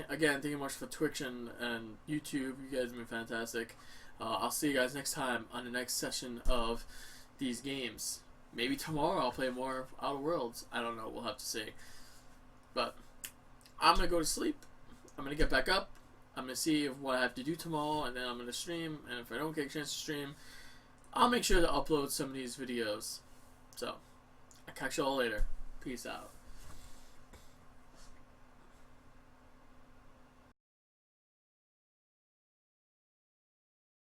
Again, thank you much for Twitch and YouTube. You guys have been fantastic. I'll see you guys next time on the next session of these games. Maybe tomorrow I'll play more Outer Worlds. I don't know. We'll have to see. But I'm going to go to sleep. I'm going to get back up. I'm going to see what I have to do tomorrow, and then I'm going to stream. And if I don't get a chance to stream, I'll make sure to upload some of these videos. So, I'll catch you all later. Peace out.